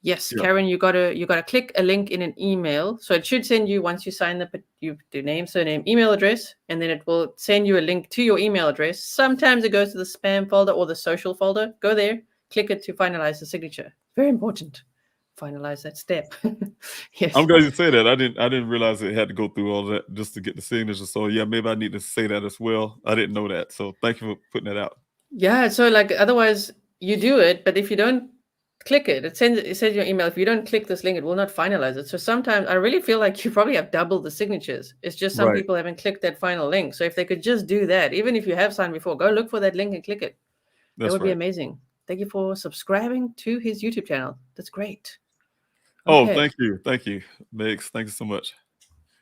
Yes, yeah. Karen, you gotta click a link in an email. So it should send you, once you sign up, you do name, surname, email address, and then it will send you a link to your email address. Sometimes it goes to the spam folder or the social folder. Go there, click it to finalize the signature. Very important. Finalize that step. Yes. I'm glad you say that. I didn't realize it had to go through all that just to get the signature. So yeah, maybe I need to say that as well. I didn't know that. So thank you for putting that out. Yeah. So otherwise you do it, but if you don't click it, it sends your email. If you don't click this link, it will not finalize it. So sometimes I really feel like you probably have double the signatures. It's just some people haven't clicked that final link. So if they could just do that, even if you have signed before, go look for that link and click it. That would be amazing. Thank you for subscribing to his YouTube channel. That's great. Okay. Oh, thank you, Megs. Thank you so much.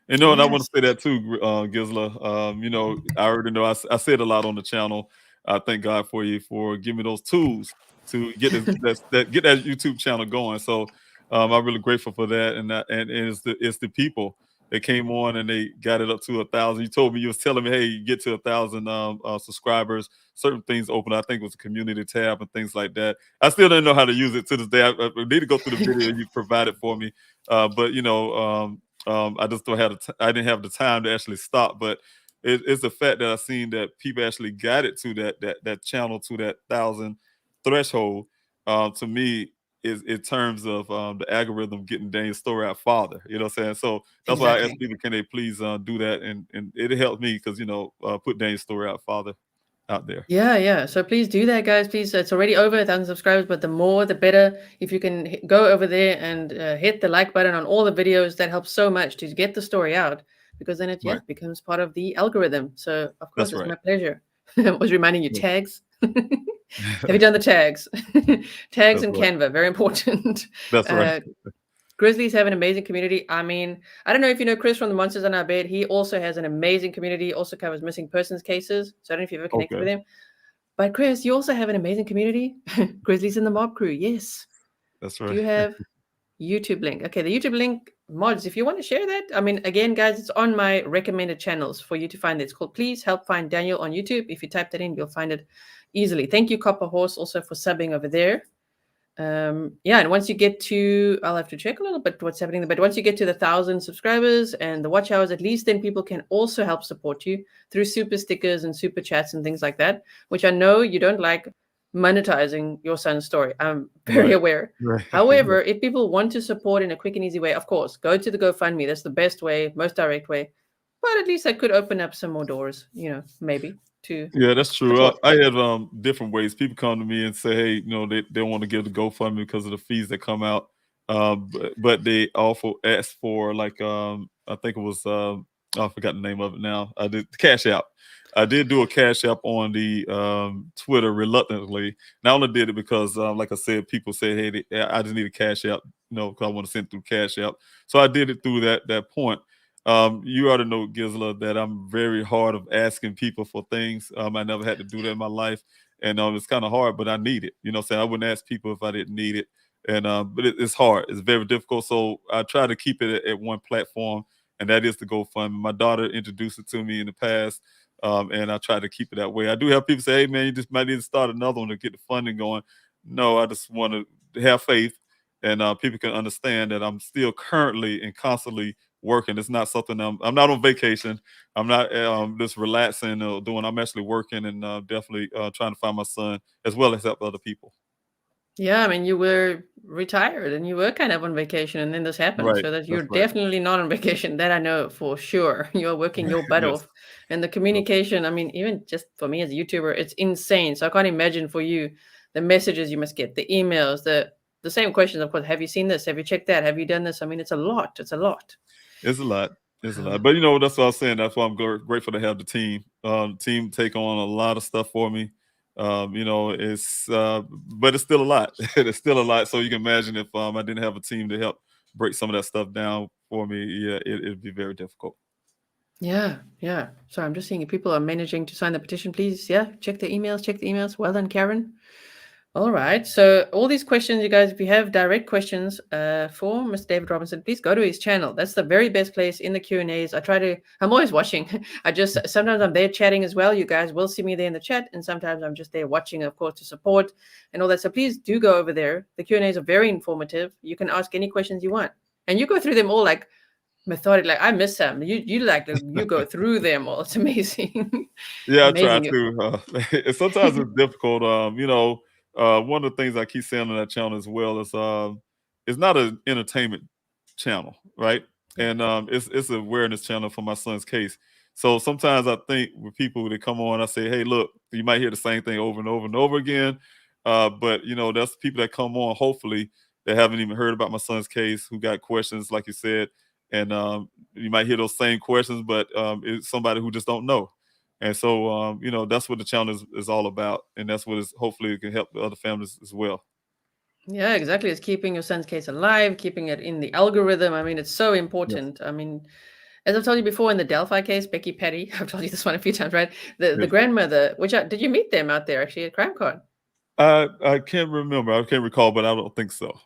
And and I want to say that too, Gisla. I already know I said a lot on the channel. I thank God for you for giving me those tools to get get that YouTube channel going. So I'm really grateful for that. And it's the people that came on and they got it up to 1,000. You told me, you was telling me, hey, you get to 1,000 subscribers, certain things open. I think it was a community tab and things like that. I still don't know how to use it to this day. I need to go through the video you provided for me. But I just I didn't have the time to actually stop. But it's the fact that I've seen that people actually got it to that channel, to that 1,000 threshold. To me, is in terms of the algorithm getting Daniel's story out farther. You know what I'm saying? So that's why I asked people, can they please do that? And it helped me because, put Daniel's story out farther out there. Yeah. So please do that, guys. Please, it's already over 1,000 subscribers, but the more, the better. If you can go over there and hit the like button on all the videos, that helps so much to get the story out, because then it becomes part of the algorithm. So of course, it's my pleasure. I was reminding you, tags. Have you done the tags? Tags and Canva, very important. That's right. Grizzlies have an amazing community. I mean, I don't know if you know Chris from the Monsters on Our Bed. He also has an amazing community, also covers missing persons cases. So I don't know if you've ever connected with him. But Chris, you also have an amazing community. Grizzlies in the Mob Crew. Yes. That's right. Do you have YouTube link? Okay, the YouTube link, mods, if you want to share that. I mean, again, guys, it's on my recommended channels for you to find it. It's called Please Help Find Daniel on YouTube. If you type that in, you'll find it easily. Thank you, Copper Horse, also for subbing over there. And once you get to, I'll have to check a little bit what's happening, but once you get to the 1,000 subscribers and the watch hours, at least then people can also help support you through super stickers and super chats and things like that, which I know you don't like monetizing your son's story. I'm very aware. However, if people want to support in a quick and easy way, of course, go to the GoFundMe. That's the best way, most direct way. But at least that could open up some more doors, maybe. Yeah, that's true. I have different ways. People come to me and say, hey, they want to give the GoFundMe because of the fees that come out. But they also ask for I think it was I forgot the name of it now. I did Cash App. I did do a Cash App on the Twitter reluctantly. And I only did it because, like I said, people said, hey, I just need a Cash App, because I want to send through Cash App. So I did it through that point. You ought to know, Gisla, that I'm very hard of asking people for things. I never had to do that in my life. And it's kind of hard, but I need it. I wouldn't ask people if I didn't need it. And but it's hard. It's very difficult. So I try to keep it at one platform, and that is the GoFundMe. My daughter introduced it to me in the past, and I try to keep it that way. I do have people say, "Hey, man, you just might need to start another one to get the funding going." No, I just want to have faith, and people can understand that I'm still currently and constantly working. It's not something I'm not on vacation. I'm not just relaxing or doing. I'm actually working and definitely trying to find my son as well as help other people. Yeah, I mean, you were retired and you were kind of on vacation, and then this happened. Right. So that That's you're right. definitely not on vacation. That I know for sure. You're working your butt Yes. off. And the communication, I mean, even just for me as a YouTuber, it's insane. So I can't imagine for you the messages you must get, the emails, the same questions, of course. Have you seen this? Have you checked that? Have you done this? I mean, it's a lot. It's a lot. It's a lot. It's a lot. Um, But that's what I was saying. That's why I'm grateful to have the team. Team take on a lot of stuff for me. It's but it's still a lot. It's still a lot. So you can imagine if I didn't have a team to help break some of that stuff down for me, yeah, it'd be very difficult. yeah, yeah. So I'm just seeing if people are managing to sign the petition, please. Yeah, check the emails, check the emails. Well done, Karen. All right. So all these questions, you guys, if you have direct questions for Mr. David Robinson, please go to his channel. That's the very best place in the Q&As. I'm always watching. Sometimes I'm there chatting as well. You guys will see me there in the chat. And sometimes I'm just there watching, of course, to support and all that. So please do go over there. The Q&As are very informative. You can ask any questions you want. And you go through them all like methodic. Like I miss them. You go through them all. It's amazing. Yeah, I try Amazing. to. And sometimes it's difficult. One of the things I keep saying on that channel as well is it's not an entertainment channel, right? And it's an awareness channel for my son's case. So sometimes I think with people that come on, I say, hey, look, you might hear the same thing over and over and over again. But that's people that come on, hopefully, that haven't even heard about my son's case, who got questions, like you said. And you might hear those same questions, but it's somebody who just don't know. And so, that's what the channel is all about. And that's what hopefully it can help the other families as well. Yeah, exactly. It's keeping your son's case alive, keeping it in the algorithm. I mean, it's so Yes. important. I mean, as I've told you before in the Delphi case, Becky Petty, I've told you this one a few times, right? The Yes. grandmother, did you meet them out there actually at CrimeCon? I can't remember. I can't recall, but I don't think so.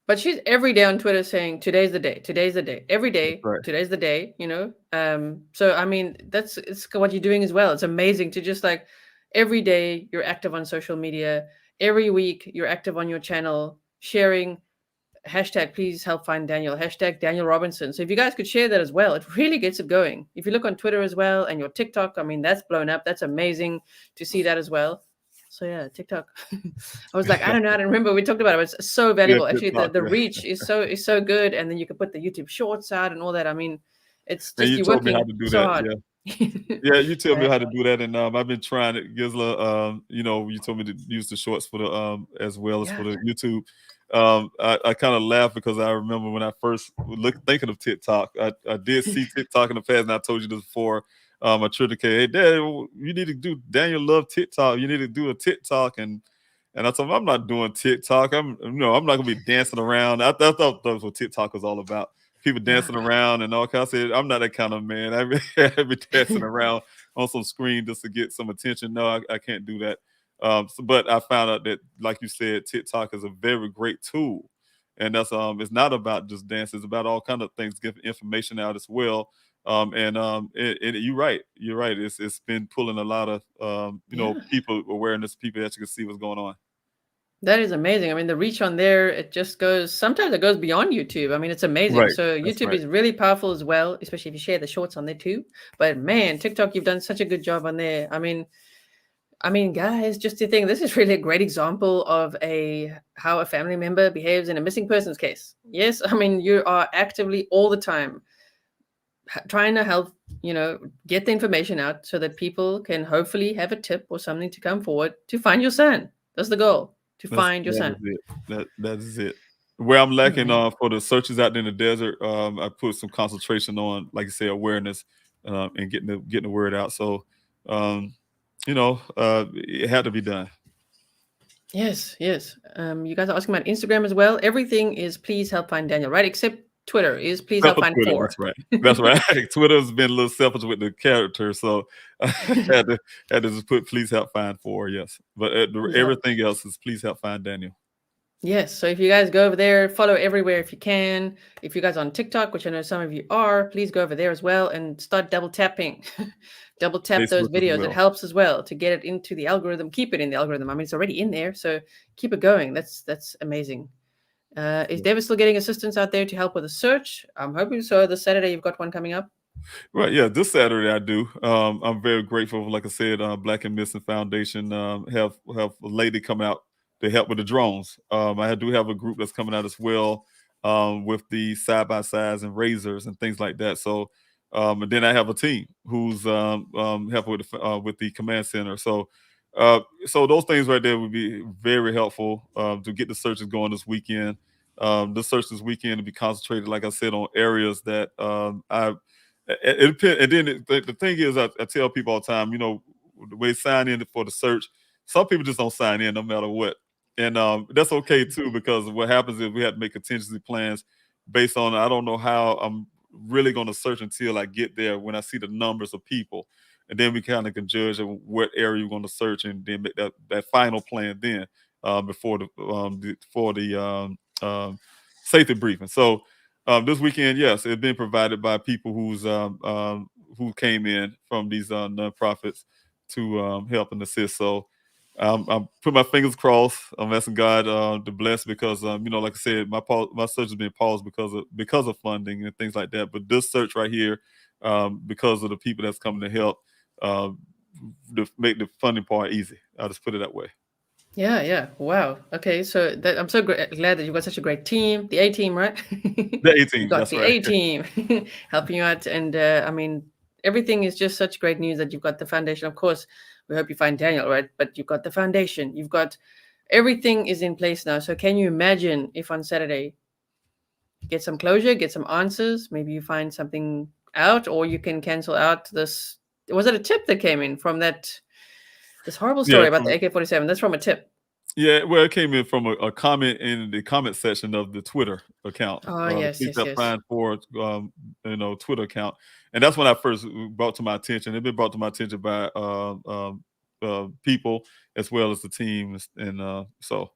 But she's every day on Twitter saying, today's the day, today's the day, every day, Right. today's the day, So, I mean, it's what you're doing as well. It's amazing to just like every day you're active on social media. Every week you're active on your channel, sharing hashtag please help find Daniel, hashtag Daniel Robinson. So if you guys could share that as well, it really gets it going. If you look on Twitter as well and your TikTok, I mean, that's blown up. That's amazing to see that as well. So yeah, TikTok. I was like, I don't know, I don't remember. We talked about it. It's so valuable. Actually, TikTok, the yeah. reach is so good, and then you can put the YouTube Shorts out and all that. I mean, it's And just you you're told me how working to do so that. hard. Yeah. Yeah, you tell me how to do that, and I've been trying it. Gizla, you told me to use the shorts for the as well as for the YouTube. I kind of laugh because I remember when I first thinking of TikTok. I did see TikTok in the past, and I told you this before. I tried to say, hey, Dad, you need to do. Daniel love TikTok. You need to do a TikTok, and I told him I'm not doing TikTok. I'm not gonna be dancing around. I thought that was what TikTok was all about. People dancing around and all kinds. I said, I'm not that kind of man. I be dancing around on some screen just to get some attention. No, I can't do that. But I found out that, like you said, TikTok is a very great tool, and that's it's not about just dance. It's about all kind of things, giving information out as well. You're right. You're right. It's been pulling a lot of people awareness, people that you can see what's going on. That is amazing. I mean, the reach on there, sometimes it goes beyond YouTube. I mean, it's amazing. Right. So That's YouTube right. is really powerful as well, especially if you share the shorts on there too. But man, TikTok, you've done such a good job on there. I mean, guys, just to think, this is really a great example of how a family member behaves in a missing persons case. Yes, I mean, you are actively all the time trying to help, get the information out so that people can hopefully have a tip or something to come forward to find your son. That's the goal. Find your son. That is it. Where I'm lacking for the searches out in the desert, I put some concentration on, like you say, awareness and getting the word out. So, it had to be done. Yes. You guys are asking about Instagram as well. Everything is please help find Daniel, right? Except Twitter is please help find Twitter, 4. That's right. That's right. Twitter's been a little selfish with the character, so I had to just put please help find 4. Yes, but everything else is please help find Daniel. Yes. So if you guys go over there, follow everywhere if you can. If you guys are on TikTok, which I know some of you are, please go over there as well and start double tapping. Double tap those Facebook as videos. It well. helps as well to get it into the algorithm. Keep it in the algorithm. I mean, it's already in there, so keep it going. That's amazing. Is David still getting assistance out there to help with the search? I'm hoping so. This Saturday you've got one coming up. Right, yeah, this Saturday I do. I'm very grateful. Like I said, Black and Missing Foundation have a lady come out to help with the drones. I do have a group that's coming out as well with the side by sides and razors and things like that. So, and then I have a team who's helping with the command center. So those things right there would be very helpful to get the searches going this weekend. The search this weekend to be concentrated, like I said, on areas that it depends. And then the thing is, I tell people all the time, the way sign in for the search, some people just don't sign in no matter what. And that's okay too, because what happens is we have to make contingency plans based on, I don't know how I'm really going to search until I get there when I see the numbers of people. And then we kind of can judge what area you're going to search and then make that final plan then before the safety briefing. So this weekend, yes, it's been provided by people who came in from these nonprofits to help and assist. So I'm putting my fingers crossed. I'm asking God to bless because like I said, my search has been paused because of funding and things like that. But this search right here, because of the people that's coming to help, to make the funding part easy. I'll just put it that way. Yeah. Wow. Okay. So I'm so glad that you've got such a great team. The A team, right? The 18, You got that's the right. A team helping you out, and I mean, everything is just such great news that you've got the foundation. Of course, we hope you find Daniel, right? But you've got the foundation. You've got everything is in place now. So can you imagine if on Saturday get some closure, get some answers, maybe you find something out, or you can cancel out this. Was it a tip that came in from this horrible story about the AK-47? That's from a tip. Yeah, well, it came in from a comment in the comment section of the Twitter account. Oh, yes. Fine for Twitter account, and that's when I first brought to my attention. It's been brought to my attention by people as well as the team, and so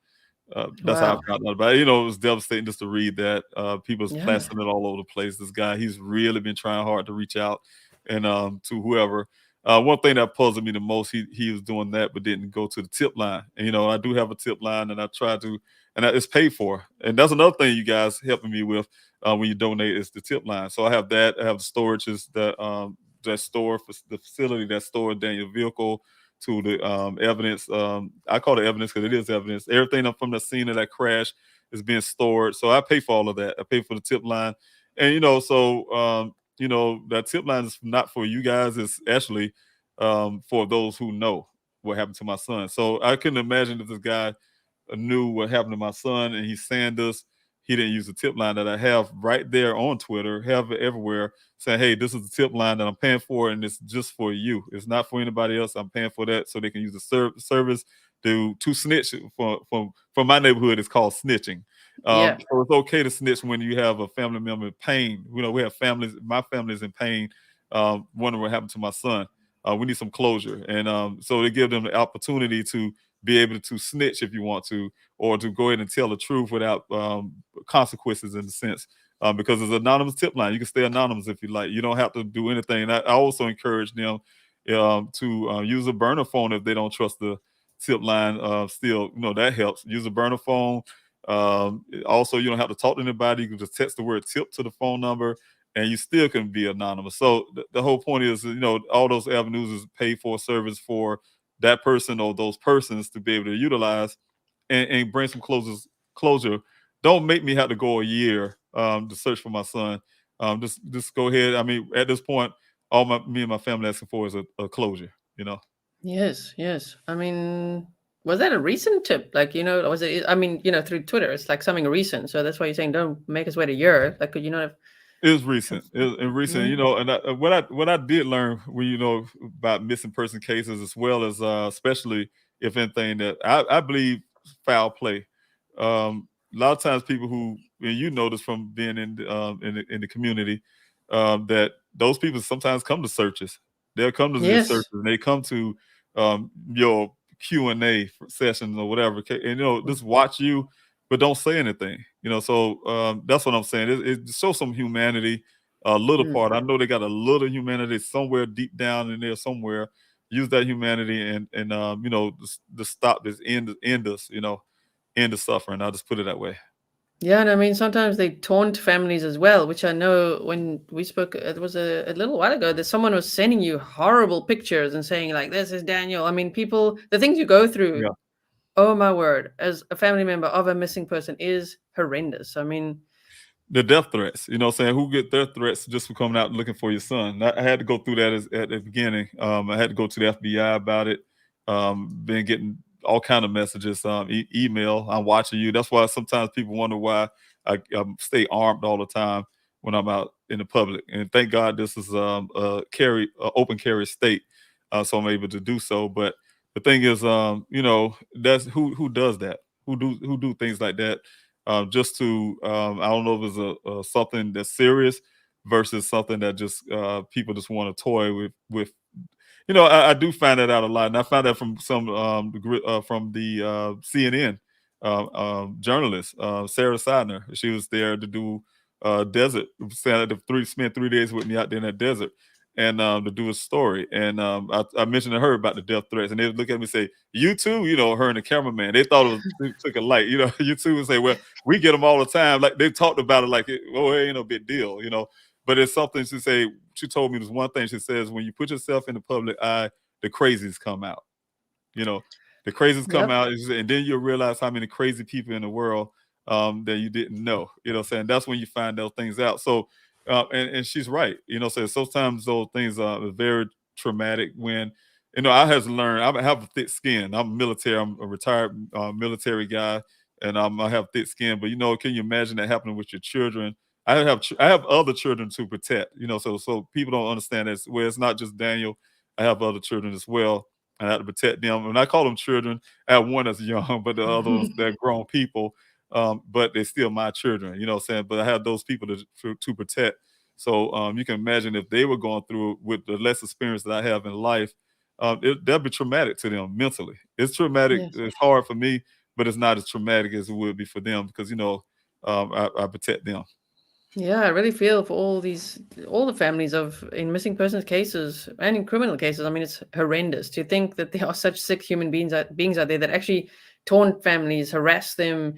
that's how I found out about it. It was devastating just to read that. People's plastering it all over the place. This guy, he's really been trying hard to reach out and to whoever. One thing that puzzled me the most, he was doing that, but didn't go to the tip line. And, I do have a tip line, and I try to, and it's paid for. And that's another thing you guys helping me with when you donate is the tip line. So I have that. I have storages that store for the facility that stores down your vehicle to the evidence. I call it evidence because it is evidence. Everything from the scene of that crash is being stored. So I pay for all of that. I pay for the tip line, and that tip line is not for you guys. It's actually for those who know what happened to my son. So I couldn't imagine if this guy knew what happened to my son and he's saying this. He didn't use the tip line that I have right there on Twitter, have it everywhere, saying, hey, this is the tip line that I'm paying for, and it's just for you. It's not for anybody else. I'm paying for that so they can use the service to snitch. From my neighborhood, it's called snitching. So it's okay to snitch when you have a family member in pain. We have families. My family is in pain, wondering what happened to my son. We need some closure. And so they give them the opportunity to be able to snitch if you want to, or to go ahead and tell the truth without consequences in a sense. Because it's an anonymous tip line. You can stay anonymous if you like. You don't have to do anything. And I also encourage them to use a burner phone if they don't trust the tip line. Still, that helps. Use a burner phone. Also, you don't have to talk to anybody. You can just text the word tip to the phone number, and you still can be anonymous. So the whole point is, all those avenues is paid for service for that person or those persons to be able to utilize and bring some closure. Don't make me have to go a year to search for my son. Just go ahead. I mean, at this point, me and my family asking for is a closure, Yes. I mean, was that a recent tip? Like, was it, I mean, through Twitter, it's like something recent. So that's why you're saying don't make us wait a year. Like, could you not have? It was recent. And what I did learn when about missing person cases, as well as especially if anything that I believe foul play. A lot of times people who, and you notice from being in the community, that those people sometimes come to searches. They'll come to the searches, and they come to your Q&A sessions or whatever, and just watch you but don't say anything. So that's what I'm saying. It shows some humanity, a little part. I know they got a little humanity somewhere deep down in there somewhere. Use that humanity and to stop this, end this, end the suffering. I'll just put it that way. Yeah, and I mean, sometimes they taunt families as well, which I know when we spoke, it was a little while ago, that someone was sending you horrible pictures and saying, like, this is Daniel. I mean, people, the things you go through, Yeah. oh my word, as a family member of a missing person is horrendous. I mean, The death threats, saying who get death threats just for coming out and looking for your son. I had to go through that at the beginning. I had to go to the FBI about it. Been getting all kind of messages, email. I'm watching you. That's why sometimes people wonder why I stay armed all the time when I'm out in the public. And thank God this is a open carry state, so I'm able to do so. But the thing is, that's who does that. Who do things like that. Just to I don't know if it's something that's serious versus something that just people just want to toy with. I do find that out a lot, and I found that from some from the CNN journalist Sarah Seidner. She was there to do desert. Spent 3 days with me out there in that desert, and to do a story. And I mentioned to her about the death threats, and they would look at me and say, "You too?" Her and the cameraman. They thought they took a light. You too would say, "Well, we get them all the time." Like they talked about it like, it ain't no big deal. But it's something she say. She told me there's one thing she says: when you put yourself in the public eye, the crazies come out. The crazies come out, and then you'll realize how many crazy people in the world that you didn't know. Saying that's when you find those things out. So, and she's right. So sometimes those things are very traumatic. When I have to learn. I have a thick skin. I'm military. I'm a retired military guy, and I have thick skin. But can you imagine that happening with your children? I have other children to protect, so people don't understand that. Well, it's not just Daniel. I have other children as well, and I have to protect them. And I call them children. I have one that's young, but the other ones, they're grown people. But they're still my children, saying. But I have those people to protect. So you can imagine if they were going through with the less experience that I have in life, that'd be traumatic to them mentally. It's traumatic. Yes. It's hard for me, but it's not as traumatic as it would be for them because I protect them. Yeah, I really feel for all the families in missing persons cases and in criminal cases. I mean, it's horrendous to think that there are such sick human beings out there that actually taunt families, harass them,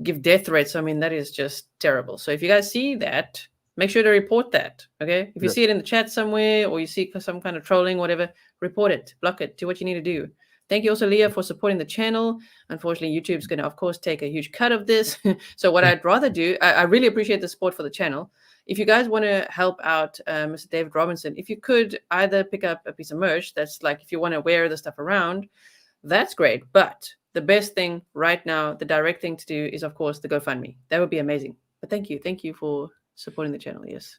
give death threats. I mean, that is just terrible. So if you guys see that, make sure to report that. Okay, if you see it in the chat somewhere or you see some kind of trolling, whatever, report it, block it, do what you need to do. Thank you also, Leah, for supporting the channel. Unfortunately, YouTube's going to, of course, take a huge cut of this. So what I'd rather do, I really appreciate the support for the channel. If you guys want to help out Mr. David Robinson, if you could either pick up a piece of merch, that's like if you want to wear the stuff around, that's great. But the best thing right now, the direct thing to do is, of course, the GoFundMe. That would be amazing. But thank you. Thank you for supporting the channel. Yes.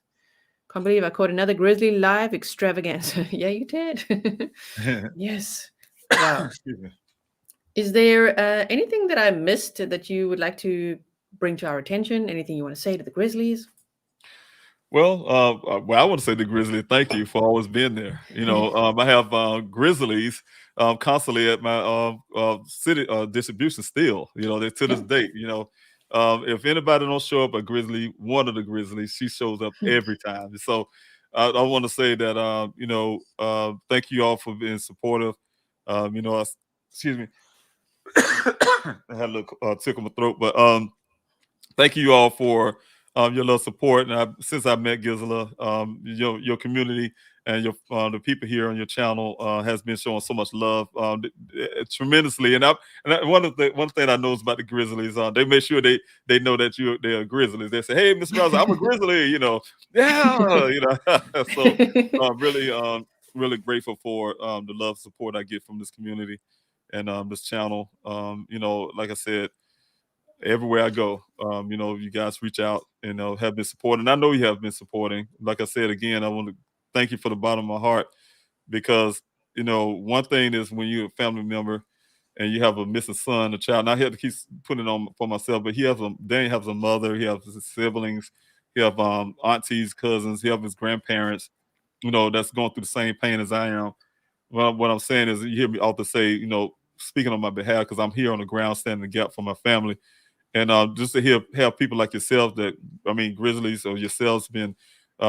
Can't believe I caught another Grizzly live extravaganza. Yeah, you did. Yes. Wow. Excuse me. Is there anything that I missed that you would like to bring to our attention? Anything you want to say to the Grizzlies? Well, I want to say to Grizzly, thank you for always being there. I have Grizzlies constantly at my city distribution still. They're to this date. If anybody don't show up, a Grizzly, one of the Grizzlies, she shows up every time. So I want to say that thank you all for being supportive. Excuse me, I had a little tickle in my throat, but thank you all for your love support. And since I met Gisela, your community and your the people here on your channel has been showing so much love tremendously. And one thing I know is about the Grizzlies, they make sure they know that they're Grizzlies. They say, "Hey, Mr. Rosa, I'm a Grizzly," yeah, So really grateful for the love support I get from this community and this channel. Like I said, everywhere I go, you guys reach out and have been supporting. I know you have been supporting. Like I said again, I want to thank you for the bottom of my heart because one thing is when you're a family member and you have a missing son, a child. Now I have to keep putting it on for myself, but Danny has a mother, he has his siblings, he have aunties, cousins, he have his grandparents, that's going through the same pain as I am. Well, what I'm saying is you hear me often say, speaking on my behalf, because I'm here on the ground standing the gap for my family. And just to have people like yourself Grizzlies or yourselves been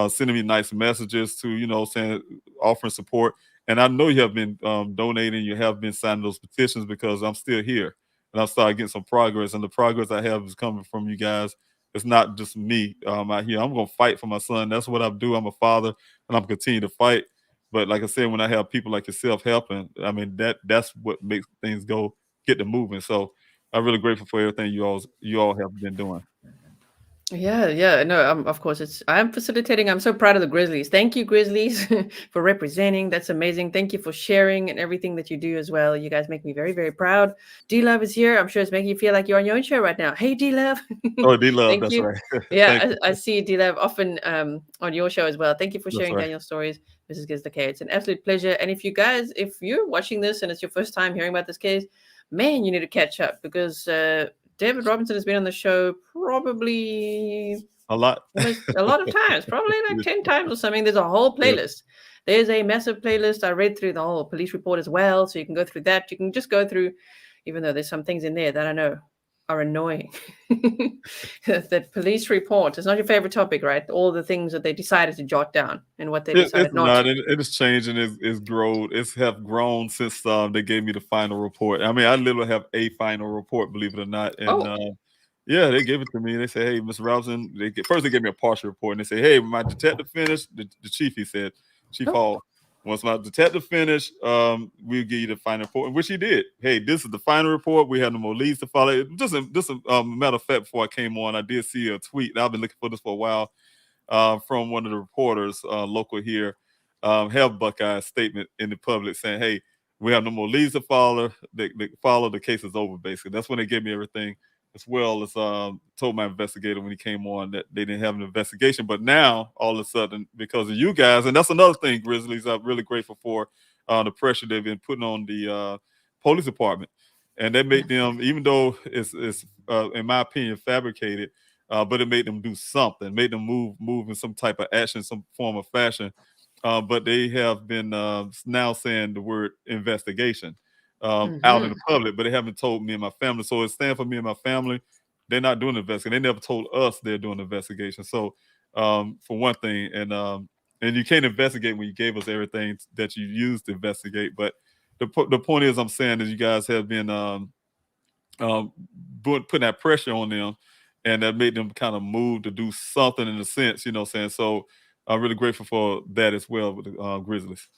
sending me nice messages to, saying, offering support. And I know you have been donating, you have been signing those petitions because I'm still here. And I've started getting some progress. And the progress I have is coming from you guys. It's not just me out here. I'm going to fight for my son. That's what I do. I'm a father, and I'm continue to fight. But like I said, when I have people like yourself helping, that's what makes things get to moving. So I'm really grateful for everything you all have been doing. Yeah. No, of course, I'm facilitating. I'm so proud of the Grizzlies. Thank you, Grizzlies, for representing. That's amazing. Thank you for sharing and everything that you do as well. You guys make me very, very proud. D-Love is here. I'm sure it's making you feel like you're on your own show right now. Hey, D-Love. Oh, D-Love, Thank that's you. right. Yeah, I see D-Love often on your show as well. Thank you for sharing right. Daniel's stories, Mrs. Grizzly. It's an absolute pleasure. And if you're watching this and it's your first time hearing about this case, man, you need to catch up because David Robinson has been on the show probably a lot of times, probably like 10 times or something. There's a whole playlist. There's a massive playlist. I read through the whole police report as well, so you can go through that. You can just go through, even though there's some things in there that I know are annoying. That police report is not your favorite topic, right? All the things that they decided to jot down and what they decided not to. It is changing. It's grown. It's have grown since they gave me the final report. I literally have a final report, believe it or not. And yeah, they gave it to me. They say, "Hey, Mr. Robinson." First they gave me a partial report, and they say, "Hey, my detective finished." The chief, he said, Chief Hall. Once my detective finished, we'll give you the final report, which he did. Hey, this is the final report. We have no more leads to follow. Just a matter of fact, before I came on, I did see a tweet. I've been looking for this for a while from one of the reporters local here. Have Buckeye statement in the public saying, "Hey, we have no more leads to follow. The case is over." Basically, that's when they gave me everything. As well as told my investigator when he came on that they didn't have an investigation. But now, all of a sudden, because of you guys, and that's another thing, Grizzlies, I'm really grateful for the pressure they've been putting on the police department. And that made them, even though it's in my opinion, fabricated, but it made them do something, made them move in some type of action, some form of fashion. But they have been now saying the word investigation. Out in the public, but they haven't told me and my family. So it stands for me and my family. They're not doing the investigation. They never told us they're doing the investigation. So for one thing, and you can't investigate when you gave us everything that you used to investigate. But the point is, I'm saying is you guys have been putting that pressure on them, and that made them kind of move to do something in a sense, saying. So I'm really grateful for that as well with the Grizzlies.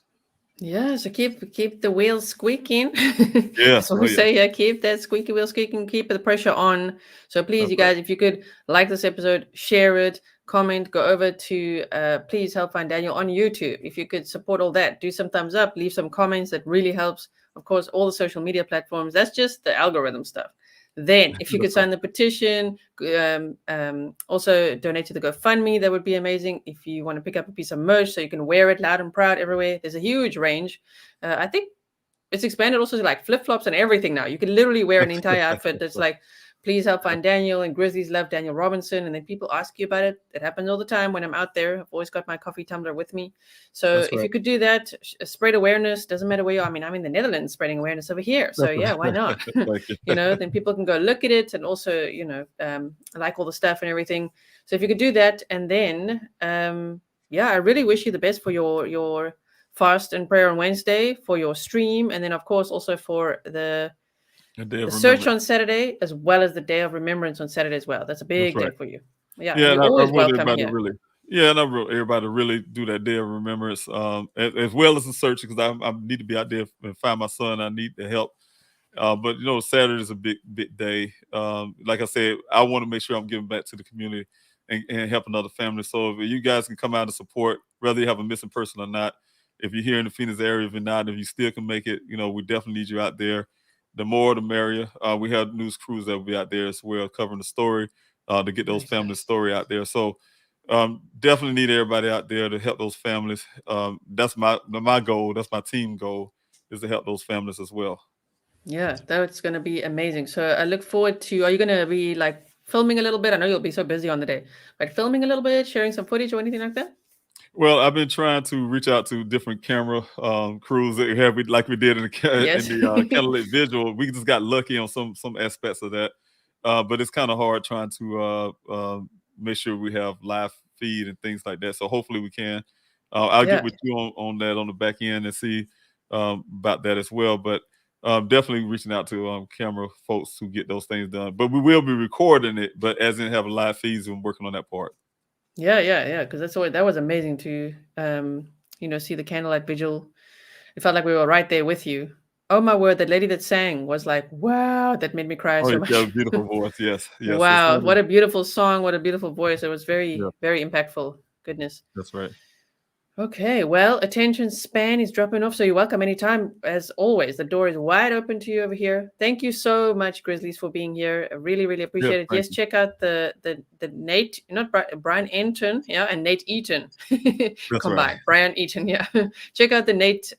Yeah, so keep the wheels squeaking. Yeah, that's what we say. Yeah, keep that squeaky wheel squeaking. Keep the pressure on. So please, you guys, if you could like this episode, share it, comment, go over to please help find Daniel on YouTube. If you could support all that, do some thumbs up, leave some comments. That really helps. Of course, all the social media platforms. That's just the algorithm stuff. Then, if you could sign the petition, also donate to the GoFundMe, that would be amazing. If you want to pick up a piece of merch so you can wear it loud and proud everywhere, there's a huge range. I think it's expanded also to like flip-flops and everything now. You can literally wear an entire outfit that's like, please help find Daniel, and Grizzlies love Daniel Robinson. And then people ask you about it. It happens all the time when I'm out there. I've always got my coffee tumbler with me. So if you could do that, spread awareness, doesn't matter where you are. I'm in the Netherlands spreading awareness over here. So yeah, why not? Then people can go look at it and also, like all the stuff and everything. So if you could do that, and then, I really wish you the best for your fast and prayer on Wednesday, for your stream, and then of course also for the search on Saturday, as well as the Day of Remembrance on Saturday as well. That's a big day for you. Yeah, you're always welcome here. And I want everybody to really do that Day of Remembrance, as well as the search, because I need to be out there and find my son. I need the help. But Saturday is a big day. Like I said, I want to make sure I'm giving back to the community and helping other families. So if you guys can come out and support, whether you have a missing person or not, if you're here in the Phoenix area, if you're not, if you still can make it, we definitely need you out there. The more, the merrier. We have news crews that will be out there as well, covering the story to get those families' story out there. So definitely need everybody out there to help those families. That's my goal. That's my team goal, is to help those families as well. Yeah, that's going to be amazing. So I look forward to, are you going to be like filming a little bit? I know you'll be so busy on the day, but filming a little bit, sharing some footage or anything like that? Well, I've been trying to reach out to different camera crews that have, like we did in the candlelit visual. We just got lucky on some aspects of that. but it's kind of hard trying to make sure we have live feed and things like that. So hopefully we can. I'll Yeah. get with you on that on the back end and see about that as well. But definitely reaching out to camera folks who get those things done. But we will be recording it, but as in have live feeds and working on that part. Yeah. Because that was amazing to see the candlelight vigil. It felt like we were right there with you. Oh my word, that lady that sang was like, wow, that made me cry so much. Yeah, beautiful voice. Yes. Wow, what a beautiful song, what a beautiful voice. It was very, Yeah. very impactful. Goodness. That's right. Okay, well, attention span is dropping off, so you're welcome anytime. As always, the door is wide open to you over here. Thank you so much, Grizzlies, for being here. I really, really appreciate it. Yes, check out the Nate, not Brian Enton, and Nate Eaton. Combined, right. Brian Eaton, yeah. Check out the Nate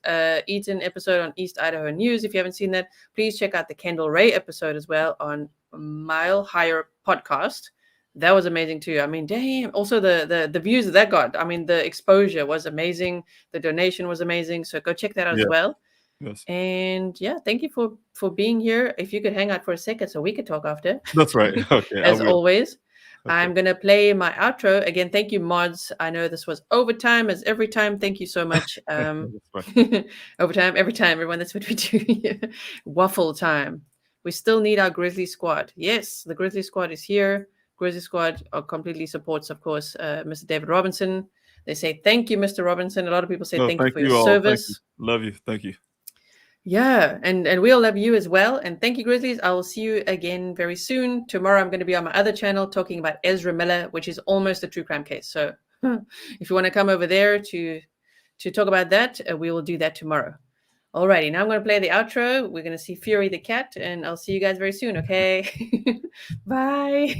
Eaton episode on East Idaho News. If you haven't seen that, please check out the Kendall Ray episode as well on Mile Higher Podcast. That was amazing too. I mean, damn. Also the views that got. I mean, the exposure was amazing. The donation was amazing. So go check that out as well. Yes. And yeah, thank you for being here. If you could hang out for a second so we could talk after. That's right. Okay. As always. Okay. I'm gonna play my outro. Again, thank you, mods. I know this was overtime as every time. Thank you so much. Overtime, every time, everyone. That's what we do. Waffle time. We still need our Grizzly squad. Yes, the Grizzly squad is here. Grizzly Squad completely supports, of course, Mr. David Robinson. They say, thank you, Mr. Robinson. A lot of people say thank you for your service. Thank you. Love you. Thank you. Yeah, and we all love you as well. And thank you, Grizzlies. I will see you again very soon. Tomorrow, I'm going to be on my other channel talking about Ezra Miller, which is almost a true crime case. So if you want to come over there to talk about that, we will do that tomorrow. Alrighty, now I'm going to play the outro. We're going to see Fury the cat, and I'll see you guys very soon, okay? Bye.